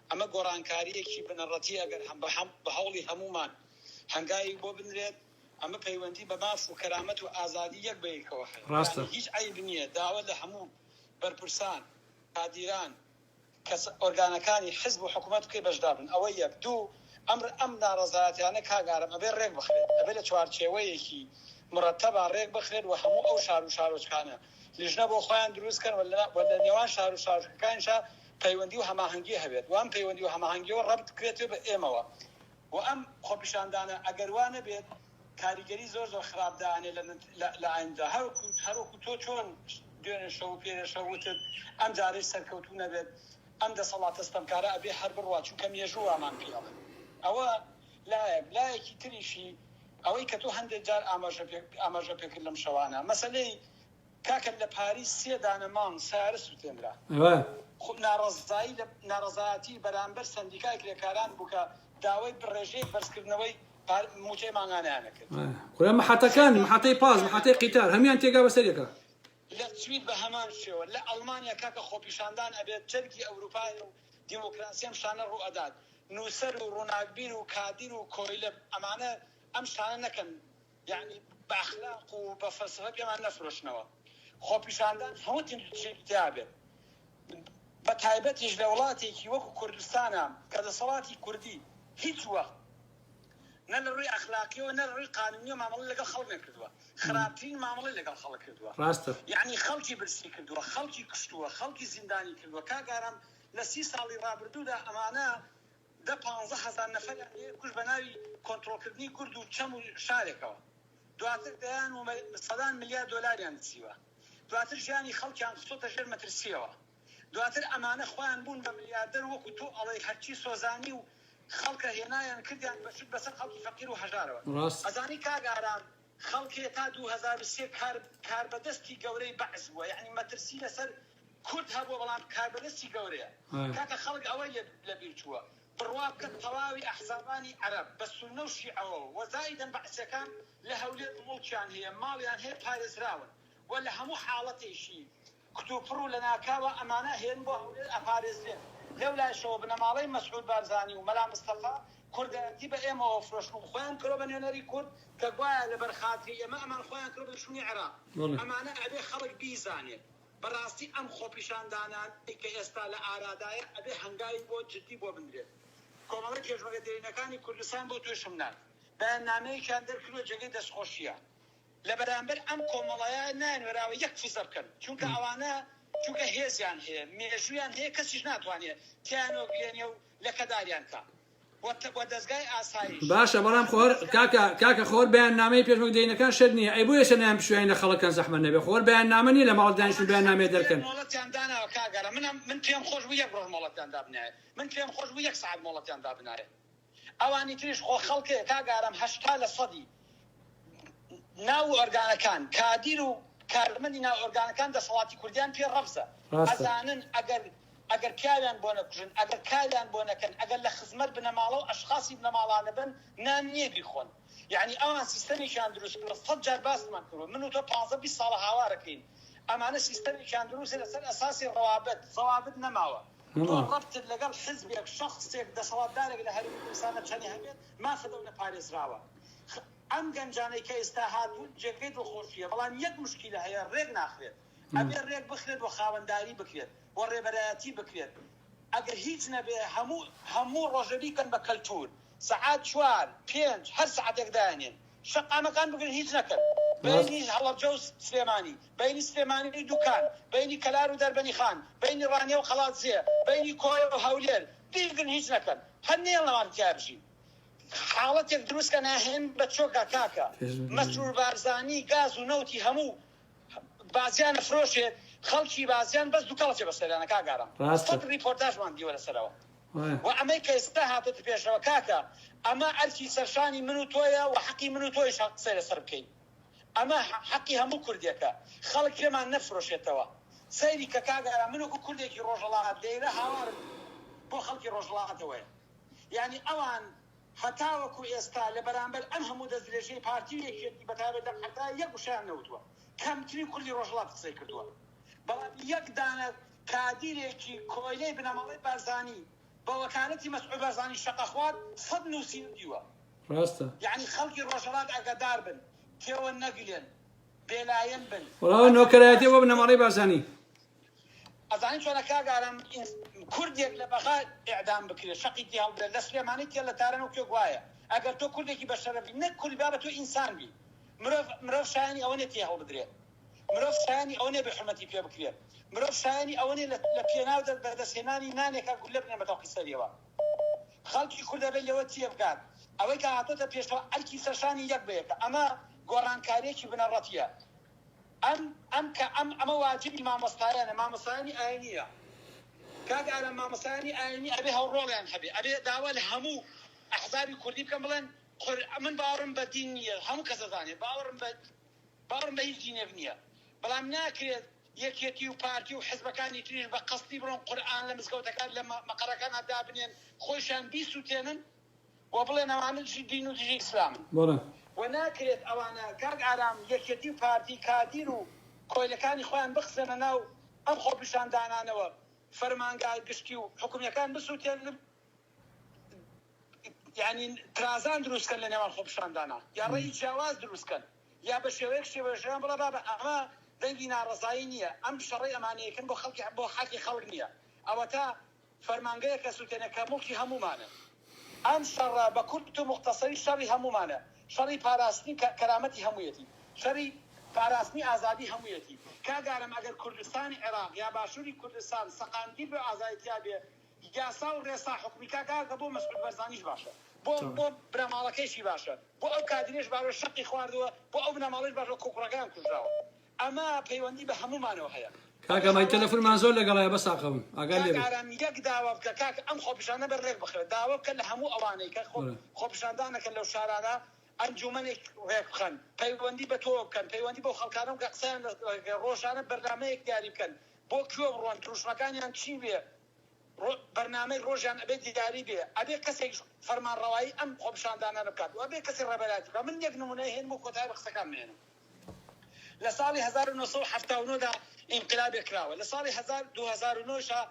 Speaker 3: ئەمە گۆڕانکاریەکی بنەڕەتی ئەگەر بە هەوڵی هەمومان هەنگاوی بۆ بنرێت ئەمە پەیوەندی بە ماف و کەرامەت و ئازادی یەک بەیەکەوە
Speaker 1: ڕاستە
Speaker 3: هیچ عیب نییە داوە لە هەموو بەرپرسان کادیران کەس ئۆرگانەکانی حزب و حکوومەت بکەی بەشدار بن ئەوە یەک دوو ئەم ناڕەزایەتیانە کاگارم ئەبێ ڕێک بخرێت ئەبێ لە چوارچێوەیەکی مرەتەبا ڕێک بخرێت و هەموو ئەو شار و شارۆچکانە لیژنە بۆ خۆیان دروستکەن وە لە نێوان شار و شارۆچکەکانیشا پەیوەندی و هەماهەنگی هەبێت و ئەم پەیوەندی و هەماهەنگیەوە ڕەبط بکرێتێ بە ئێمەوە و ئەم خۆپیشاندانە ئەگەر وانە بێت کاریگەری زۆر خراپدانێ لە ئایندا هەروەکو تۆ چۆن دوێنێ شەو و پێرێشە وتت ئەم جارەی سەرکەوتوو نەبێت ئەم دەسەڵاتە ستەمکارە ئەبێ هەر بڕوا چونکە مێژوو ئامان پێڵێ ئەوە لایەکی تریشی ئەوەی کە تۆ هەندێک جار ئاماژە پێکرد لەم شەوانە مەسەلەی کاکە لە پاریس 3 دانە مانگ سیارە سوتێنرا ناڕەزایەتی بەرامبەر سندیکای کرێکاران بوو کە داوای بڕێژەی بەرزکردنەوەی موچەی ماگانیانە کرد
Speaker 1: محەتەکان محەتەی پاس محەتەی قیتار هەمیان تێگا بەسەرێکە
Speaker 3: لە سوید بە هەمان شێوە لە ئەڵمانیا کاکە خۆپیشاندان ئەبێت جەرگی ئەوروپای و دیموکراسی ئەم شانە ڕوو ئەدات نووسەر و ڕووناکبیر و کادیر و کۆیلە ئەمانە ئەم شانە نەکەن یعنی بە ئەخلاق و بە فەلسەفە پێمان نەفرۆشنەوە خۆپیشاندان هەموو تیا بێت بە تایبەتیش لە وڵاتێکی وەکو کوردستانە کە دەسەڵاتی کوردی هیچ وەخت نە لە ڕووی ئەخلاقیەوە نە لە ڕووی قانونی و مامەڵە لەگەڵ خەڵک نەکردووە خراپترین مامەڵەی لەگەڵ خەڵک کردووە یعنی خەڵکی برسی کردووە خەڵکی کشتووە خەڵکی زیندانی کردووە کاگارم لە 30 ساڵی ڕابردوودا ئەمانە 10-15 هەزار نەفەر کوش بە ناوی کۆنتڕۆلکردنی کورد و چەم و شارێکەوە دواتر دەیان و سەدان ملیار دۆلاریان دچیوە دواتر ژیانی خەڵکیان خستۆتە ژێر مەترسیەوە دواتر ئەمانە خۆیان بوون بە ملیاردەر وەکو تۆ ئەڵێ هەرچی سۆزانی و خەڵکە هێنایان کردیان بەشت بەسەر خەڵکی فەقیر و هەژارەوە ئەزانی کاگاران خەڵکی تا 2003 کار بەدەستی گەورەی بەعز بووە یعنی مەترسی لەسەر کورد هەبووە بەڵام کار بەدەستی گەورەیە کاکە خەڵک ئەوەی لەبیر چووە بڕوا بکە تەواوی ئەحزابانی عەرەب بە سونە و شیعەوە وەزایدەن بەعسیەکان لە هەولێر موڵکیان هەیە ماڵیان هەیە پارێزراون و لە هەموو حاڵەتێشی کتوپڕ و لە ناکاوە ئەمانە هێن بۆ هەولێر ئەپارێزرێن لەولایشەوە بنەماڵەی مەسعود بارزانی و مەلا مستەفا کوردایەتی بە ئێمەوە فرۆشن و خۆیان کڕۆ بە نوێنەری کورد کە گوایە لەبەر خاتری ئێمە ئەمان خۆیان کڕۆ بە شوونی عێراق ئەمانە ئەبێ خەڵک بیزانێت بەڕاستی ئەم خۆپیشاندانان کە ئێستا لە ئارادایە ئەبێ هەنگاوی بۆ جدی بۆ بنرێت کۆمەڵە پێشوەگەدێرینەکانی کوردستان بۆ توێشمنان بەیاننامەیەکیان دەرکردووە جێگەی دەستخۆشیە لە بەرامبەر ئەم کۆمەڵایە نانوێراوە 1% بکەن چونکە ئەوانە چونکە هێزیان هەیە مێژویان هەیە کەسیش ناتوانێت تیانۆگلێنێ و لەکەداریان کە وە دەستگای ئاسایش
Speaker 1: باشە بەڵام خۆر کاکە خۆر بەیاننامەی پێشوەگەدێرینەکان شەر نییە ئەی بۆ ێستا نام پشویان لە خەڵکان زەحمەت نەبێ خۆر بەیاننامە نیە لە ماڵ دانیشتن بەیاننامەیە دەرکەن
Speaker 3: مۆڵەتیان داناوە کاگەرە من پێم خۆش بوو 1 ڕۆژ مۆڵەتیان دابنایە من پێم خۆش بوو 1 ساعت مۆڵەتیان دابنایە ئەوانی تریش خۆ خەڵکێ کاگارم 80% ناو ئۆرگانەکان کادیر و کارمەندی ناو ئۆرگانەکان دەسەڵاتی کوردیان پێ ڕەبزە ئەزانن ئەگەر پیاویان بۆ نەکوژن ئەگەر کاریان بۆ نەکەن ئەگەر لە خزمەت بنەماڵە و ئەشخاصی بنەماڵانە بن نان نییە بیخۆن یعنی ئەوان سیستەمێکیان دروست کردووە 100 جار باسمان کردووە من و تۆ 15-20 ساڵە هاوارەکەین ئەمانە سیستەمێکیان دروستە لەسەر ئەساسی ڕەوابط نەماوە تۆ ڕەبتت لەگەڵ حزبێک شەخصێک دەسەڵاتدارێک لە هەرێمی کوردستانە چەندی هەبێت مافەدەونە پارێزراوە ئەم گەنجانەی کە ئێستا هاتوون جێگەی دڵخۆشیە بەڵام یەک مشکیلە هەیە ڕێک ناخرێت ئەبێ ڕێک بخرێت و خاوەنداری بکرێت بۆ ڕێبەرایەتی بکرێت ئەگەر هیچ نەبێ هەموو ڕۆژەبی کەن بە کەلتور سەعات 4-5 هەر سەعاتێک دایانێن شەقامەکان بگرن هیچ نەکەن بینی هەڵەبجە و سلێمانی بینی سلێمانی دوکان بینی کەلار و دەربەنی خان بینی ڕانیە و خەڵاتزێ بینی کۆیە و هەولێر بیگرن هیچ نەکەن هەر نێڵەوان تیا بژین حاڵەتێک دروستکە ناهێن بە چۆکە کاکە مەسرور بارزانی گاز و نەوتی هەموو بازیانە فرۆشێت خەڵکی بازیان بەس دووکەڵەچێ بەسەریانە کاگارم سەد ریپۆرتاژمان دیوە لەسەرەوە و ئەمەی کە ئێستا هاتێت پێشەوە کاکە ئەمە ئەرکی سەرشانی من و تۆیە و حەقی من و تۆیش قسەی لەسەر بکەین ئەمە حەقی هەموو کوردێکە خەڵک پێمان نەفرۆشێتەوە سەیری کە کاگارە من وەکو کوردێکی ڕۆژهەڵات لێرە هاوارم بۆ خەڵکی ڕۆژهەڵاتەوەیە یعنی ئەوان هەتاوەکو ئێستا لە بەرامبەر ئەم هەموو دەستدرێژەی پارتیەکێتی بەتابەت لە حتا یەک وشیان نەوتووە کەمترین کوردی ڕۆژهەڵات قسەی کردووە بەڵام یەک دانە کادیرێکی کۆیلەی بنەماڵەی بارزانی بە وەکالەتی مەسعود بارزانی شەقەخوات 100 نووسین دیوە
Speaker 1: ڕاستە
Speaker 3: یعنی خەڵکی ڕۆژهەڵات ئەگەدار بن تێوە نەگرێن بێلایەن بن
Speaker 1: وەڵاو نۆکەرایەتی بۆ بنەماڵەی بارزانی
Speaker 3: ئەزانین چۆنە کاگارم کوردێک لە بەغا ئیعدام بکرێت شەقیتی هەڵبرێت لە سلێمانی تێ لە تارەنە و کێ گوایە ئەگەر تۆ کوردێکی بەشەرەفی نەک کوردی بابە تۆ ئینسان بی مرۆڤ شایانی ئەوە نێتی هەڵبدرێت مرۆڤ شایانی ئەوە نێ بە حورمەتی پێ بکرێت مرۆڤ شایانی ئەوە نێ لە پێناو بەدەستهێنانی نانێکا گولە بنێ بە تەوقی سەریەوە خەڵکی کوردە بێت لەوە تێ بکات ئەوەی کە هاتۆتە پێشەوە ئەرکی سەرشانی یەک بەیەکە ئەمە گۆڕانکاریەکی بنەڕەتیە ئەمە واجبی مامۆستایانە مامۆستایانی ئاینیە کاک ئارام مامۆستایانی ئاینی ئەبێ هەوڕۆڵیان هەبێ ئەبێ داوا لە هەموو ئەحزابی کوردی بکەن بڵێن من باوەڕم بە دین نییە هەموو کەس دەزانێت باوەڕم بە هیچ دینێک نییە بەڵام ناکرێت یەکێتی و پارتی و حزبەکانی تریش بە قەستی بڕۆن قورئان لە مزگەوتەکان لە مەقەرەکانە دابنێن خۆیشان بیسووتێنن و بڵێن ئەوانە دژی دین و دژی ئیسلامن و ناکرێت ئەوانە کاک ئارام یەکێتی و پارتی کادیر و کۆیلەکانی خۆیان بخسێنە ناو ئەم خۆپیشاندانانەوە فەرمانگای گشتی و حکومیەکان بسووتێن یعنی ترازان دروستکەن لە نێوان خۆپیشاندانە یا ڕێی جیاواز دروستکەن یا بە شێوەیەک شێوەژیان بڵە بابە ئەمە دەنگی ناڕزایی نییە ئەم شەڕی ئەمانەیەکن بۆ خەڵکی بۆ حەقی خەڵک نییە ئەوە تا فەرمانگەیە کە سووتێنەکە مڵکی هەمومانە ئەم شەڕە بە کورت و مختصری شەڕی هەمومانە شەڕی پاراستنی کەرامەتی هەموویەتی شەڕی پاراستنی ئازادی هەموویەتی کاگارم ئەگەر کوردستانی عێراق یا باشووری کوردستان سەقاندی بە ئازادیتیا بێ یاسا و ڕێسا حکومی کاگە بۆ مەسعود بەرزانیش باشە بۆ برەماڵەکەیشی باشە بۆ ئەو کادرێش باشە شەقی خواردووە بۆ ئەو بنەماڵیش باشە کوکڕەکان کوژراوە ئەمە پەیوەندی بە هەمومانەوە هەیە
Speaker 1: کاکە مای تەلەفۆنمان زۆر لەگەڵایە بەس عەقەبم ئاگال لێ
Speaker 3: بێ یەک داوا بکە کاک ئەم خۆپیشانە بەڕێک بخرێت داوا بکە لە هەموو ئەوانەی کە خۆپیشاندانەکە لەو شارانە ئەنجومەنێک ڕێک بخەن پەیوەندی بە تۆ بکەن پەیوەندی بۆ خەڵکانم کە قسەیان ڕۆژانە بەرنامەیەک دیاری بکەن بۆ کوێ بڕۆن تووشمەکانیان چی بێ بەرنامەی ڕۆژیان ئەبێ دیداری بێ ئەبێ کەسێک فەرمانڕەوایی ئەم خۆپیشاندانانە بکات و ئەبێ کەسی ڕێبەراتی بکات من یەک نمونەی هێن بۆ کۆتایی بە قسەکان مێنم لە ساڵی 1979 دا ئینقلابێک کراوە لە ساڵی 2009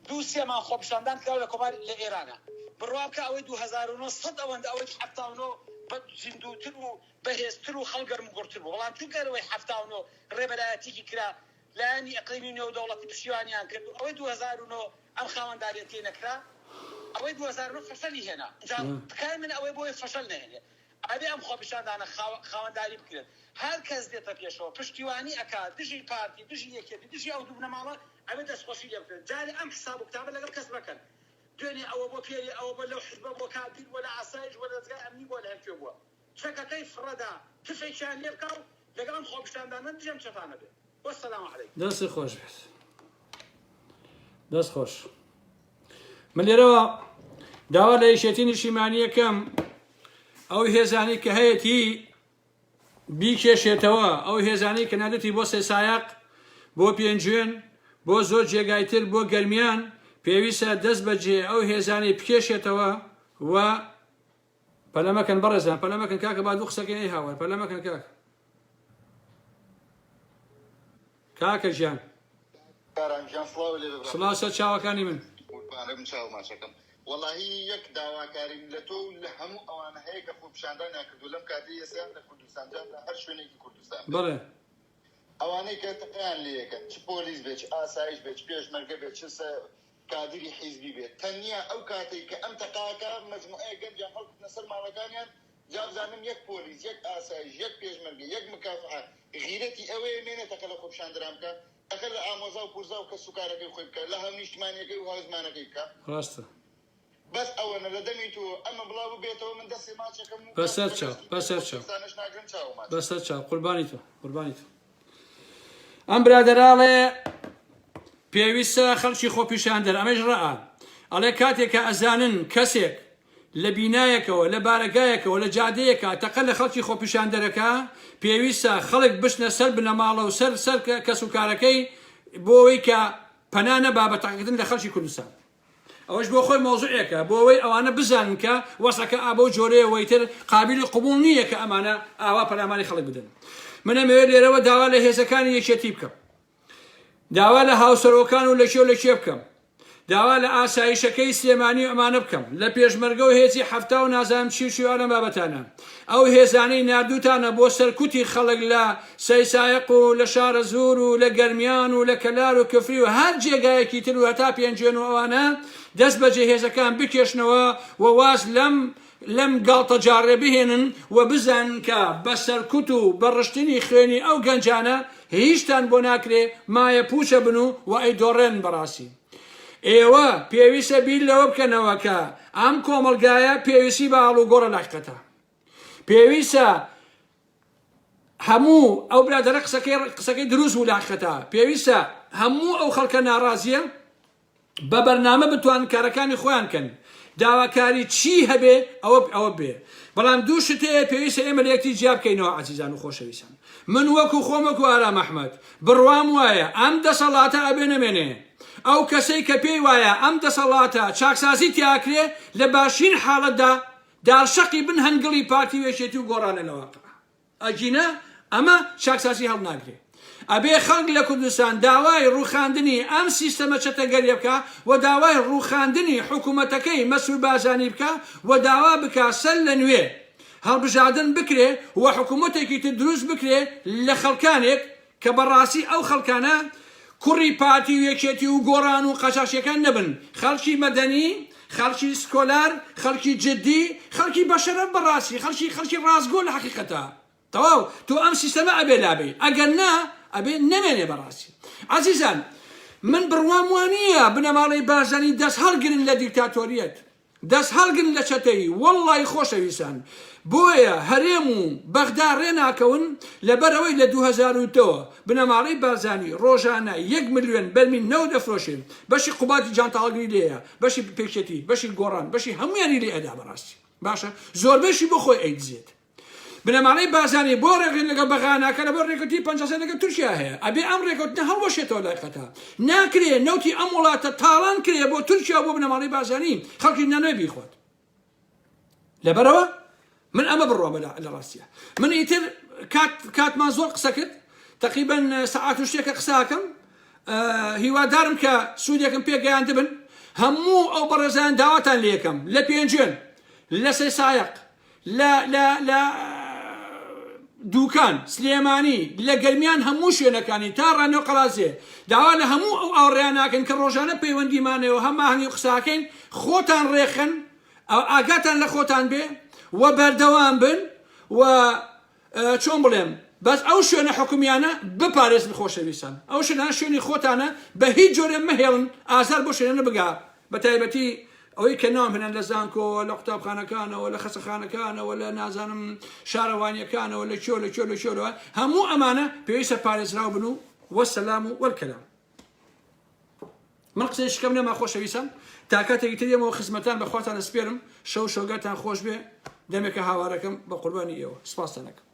Speaker 3: دووسێمان خۆپیشاندان کراوە لە کۆماری لە ئێرانە بڕوا بکە ئەوەی 2009 سەد ئەوەندە ئەوەی 79 بە زیندووتر و بەهێزتر و خەڵگەرم گورتر بوو بەڵام چونکەرەوەی 79 ڕێبەرایەتێکی کرا لایەنی ئەقلیمی نێودەوڵەتی پشتیوانیان کرد ئەوەی 2009 ئەم خاوەنداریەتی نەکرا ئەوەی 2009 فەشەلی هێنا تکای من ئەوەی بۆی فەشەل نهێنێ ئەبێ ئەم خۆپیشاندانە خاوەنداری بکرێت هەر کەس دێتە پێشەوە پشتیوانی ئەکات دژی پارتی دژی یەکێتی دژی ئەو دوو بنەماڵە ئەبێ دەستخۆشی لێ بکرێت جارێ ئەم حساب و کتابە لەگەڵ کەس بکەن دوێنێ ئەوە بۆ پێری ئەوە بە لەو حزبە بۆ کادیر وە لە ئاسایش وە لە دەزگای ئەمنی بۆ لە هەرکوێ بووە چەکەکەی فڕەدا تفێکیان لێ بکە و لەگەڵ ئەم خۆپیشاندانە دژەم چەتانە بێت وەسەلام عەلەیکم
Speaker 1: دەستی خۆش بێت دەست خۆش من لێرەوە داوا لە یەکێتی نیشتیمانی یەکەم ئەو هێزانی کە هەیەی بیکێشێتەوە ئەو هێزانی کە نادوتی بۆ سێسایەق بۆ پێنجوێن بۆ زۆر جێگایتر بۆ گەرمیان پێویستە دەست بەجێ ئەو هێزانی بکێشێتەوە و پەلەمەکەن بەڕێزان پەلەمەکەن کاکە با دوو قسەکەی نەی هاوار پەلەمەکەن کاکە ژیان سڵاو سەر چاوەکانی من
Speaker 5: والله یەک داواکاریم لە تۆ لە هەموو ئەوانە هەیە کە خۆپیشاندانیان کردو لەم کاتی ئێستا لە کوردستانجان لە هەر شوێنێکی کوردستان
Speaker 1: بەڵێ
Speaker 5: ئەوانەی کە تقیان لێەکەن چ پۆلیس بێت چ ئاسایش بێت چ پێشمەرگە بێت چ کادری حیزبی بێت تەنیا ئەو کاتێک کە ئەم تەقاکە مەجموعەیە گەنجیان هەڵکوتنە سەر ماڵەکانیان جابزانم یەک پۆلیس یەک ئاسایش یەک پێشمەرگە یەک مکافحە غیرەتی ئەوەیە مێنێتەکە لە خۆپیشاندران بکە ئەکە لە ئامۆزا و پورزا و کە سوکارەکەی خۆی بکە لە هەم نیشتمانیەکەی و هاوزمانەکەی بکە
Speaker 1: ڕاستە
Speaker 5: بس ئەوەنە لە دەمی تۆ ئەمە بڵاو بێتەوە من دەستی ماچەکەم
Speaker 1: بەسەر چاو بەسەر چاو قوربانی تۆ ئەم برادەراڵێ پێویستە خەڵکی خۆپیشاندەر ئەمەش ڕائە ئەڵێ کاتێک کە ئەزانن کەسێک لە بینایەکەوە لە بارەگایەکەوە لە جادەیەکە تەقە لە خەڵکی خۆپیشاندەرەکە پێویستە خەڵک بشنە سەر بنەماڵە و سەر کەس و کارەکەی بۆ ئەوەی کە پەنا نەبا بە تاقیکردن لە خەڵکی کوردستان ئەوەش بۆ خۆی مۆزوعێکە بۆ ئەوەی ئەوانە بزانن کە وەسەکە ئابە و جۆرەیەوەی تر قابلی قبول نییە کە ئەمانە ئاوا پەلامانی خەڵک بدەن من ئەمەوێت لێرەوە داوا لە هێزەکانی یەکێتی بکەم داوا لە هاوسەرۆکان و لەکێ بکەم داوا لە ئاسایشەکەی سلێمانی ئەمانە بکەم لە پێشمەرگە و هێزی هەفتا و نازانم چی لەم بابەتانە ئەو هێزانەی نردووتانە بۆ سەرکوتی خەڵک لە سەیسایق و لە شارە زور و لە گەرمیان و لە کەلار و کفری و هەر جێگایەکی تر و هەتا پێنجێن و ئەوانە دەست بەجێ هێزەکان بکێشنەوە و واز لەم لەم گاڵتە جارێ بهێنن و بزان کە بە سەرکوت و بەڕشتنی خوێنی ئەو گەنجانە هیچتان بۆ ناکرێ مایە پوچە بن و ئەی دۆڕێن بەڕاستی ئێوە پێویستە بیر لەوە بکەنەوە کە ئەم کۆمەلگایە پێویستی بە ئاڵ و گۆڕە لاحقەتە پێویستە هەموو ئەو برادەرە قسەکەی دروست و لاحقەتە پێویستە هەموو ئەو خەڵکە ناڕازیە بە بەرنامە بتوان کارەکانی خۆیان کەن داواکاری چی هەبێ ئەوە بێ بەڵام دوو شتەیە پێویستە ئێمە لە یەکتی جیا بکەینەوە عەزیزان و خۆشەویستان من وەکو خۆمەکو ئارام ئەحمەد بڕوام وایە ئەم دەسەڵاتە ئەبێ نەمێنێ ئەو کەسەی کە پێی وایە ئەم دەسەڵاتە چاکسازی تیاکرێ لە باشین حاڵەتدا دارشەقی بن هەنگڵی پارتی وێشێتی و گۆڕانە لەواقع ئەجینە ئەمە چاکسازی هەڵ ناگرێ ئەبێ خەڵک لە کوردستان داوای ڕووخاندنی ئەم سیستەمە چەتەگەریە بکە و داوای ڕووخاندنی حکوومەتەکەی مەسعود بارزانی بکە و داوا بکە سەر لە نوێ هەڵبژاردن بکرێ و حکوومەتێکی تر دروست بکرێ لە خەڵکانێک کە بەڕاستی ئەو خەڵکانە کوڕی پارتی وێکێتی و گۆڕان و قەشاشیەکان نەبن خەڵکی مەدەنی خەڵکی سکۆلار خەڵکی جدی خەڵکی بەشەرەف بەڕاستی خەڵکی ڕازگۆ لە حەقیقەتە تەواو تۆ ئەم سیستەمە ئەبێ لابێ ئەگەر نا ئەبێ نەمێنێ بەڕاستی عەزیزان من بڕوام وانییە بنەماڵەی بارزانی دەست هەڵگرن لە دیکتاتۆریەت دەست هەڵگرن لە چەتەی وەڵڵی خۆشەویستان بۆیە هەرێم و بەغدا ڕێناکەون لەبەرەوەی لە 2002 بنەماڵەی بارزانی ڕۆژانە 1 ملیۆن بەرمیل نەوت دەفرۆشێن بەشی قوباتی جانتاڵگری لێیە بەشی پێکێتی بەشی گۆڕان بەشی هەمویانی لێ ئەدا بەڕاستی باشە زۆربەشی بۆ خۆی ئەیدزێت بنەماڵەی بازانی بۆ ڕێگرین لەگە بەغاناکە لەبەر ڕێکوتی 50 لەگە تورکیا هەیە ئەبێ ئەم ڕێکوتنە هەڵوەشێتەوە لایقەتە ناکرێ نەوتی ئەم وڵاتە تاڵان کرێ بۆ تورکیا بۆ بنەماڵەی بازانی خەڵکی نانوێ بیخۆت لەبەرەوە من ئەمە بڕۆمە لە ڕاستیە من ئیتر کاتمان زۆر قسە کرد تقریبا سەعات و شتێکە قساکەم هیوادارم کە سوودێکم پێگەیان دەبن هەموو ئەو بەڕێزان داواتان لێ یەکەم لە پێنجێن لە سێ سایق لە دووکان سلێمانی لە گەرمیان هەموو شوێنەکانی تا ڕانەوە قەڵازێ داوا لە هەموو ئەو ئاوڕێیان ناکەن کە ڕۆژانە پەیوەندیمانەوە هەمما هەنگی قساکەین خۆتان ڕێخن ئاگاتان لە خۆتان بێ و بەردەوام بن و چۆن بڵێم بەس ئەو شوێنە حکومیانە بپارێزن خۆشەویستان ئەو شوێنی خۆتانە بە هیچ جۆرێ مەهێڵن ئازار بۆ شوێنە بگا بە تایبەتی ئەوەی کە نام هێنن لە زانکۆ لە قوتابخانەکانەوە لە خەسەخانەکانەوە لە نازانم شارەوانیەکانەوە لە چۆلەوە هەموو ئەمانە پێویستە پارێزراو بن و وەسەلام و وەرکەلام من قسەی شکەم نەما خۆشەویستان تا کاتێکی ترێمەوە خزمەتان بەخواتان ئەسپێرم شەو شۆگەتان خۆش بێ دەمێکە هاوارەکەم بە قوربانی ئێوە سپاس دەکەم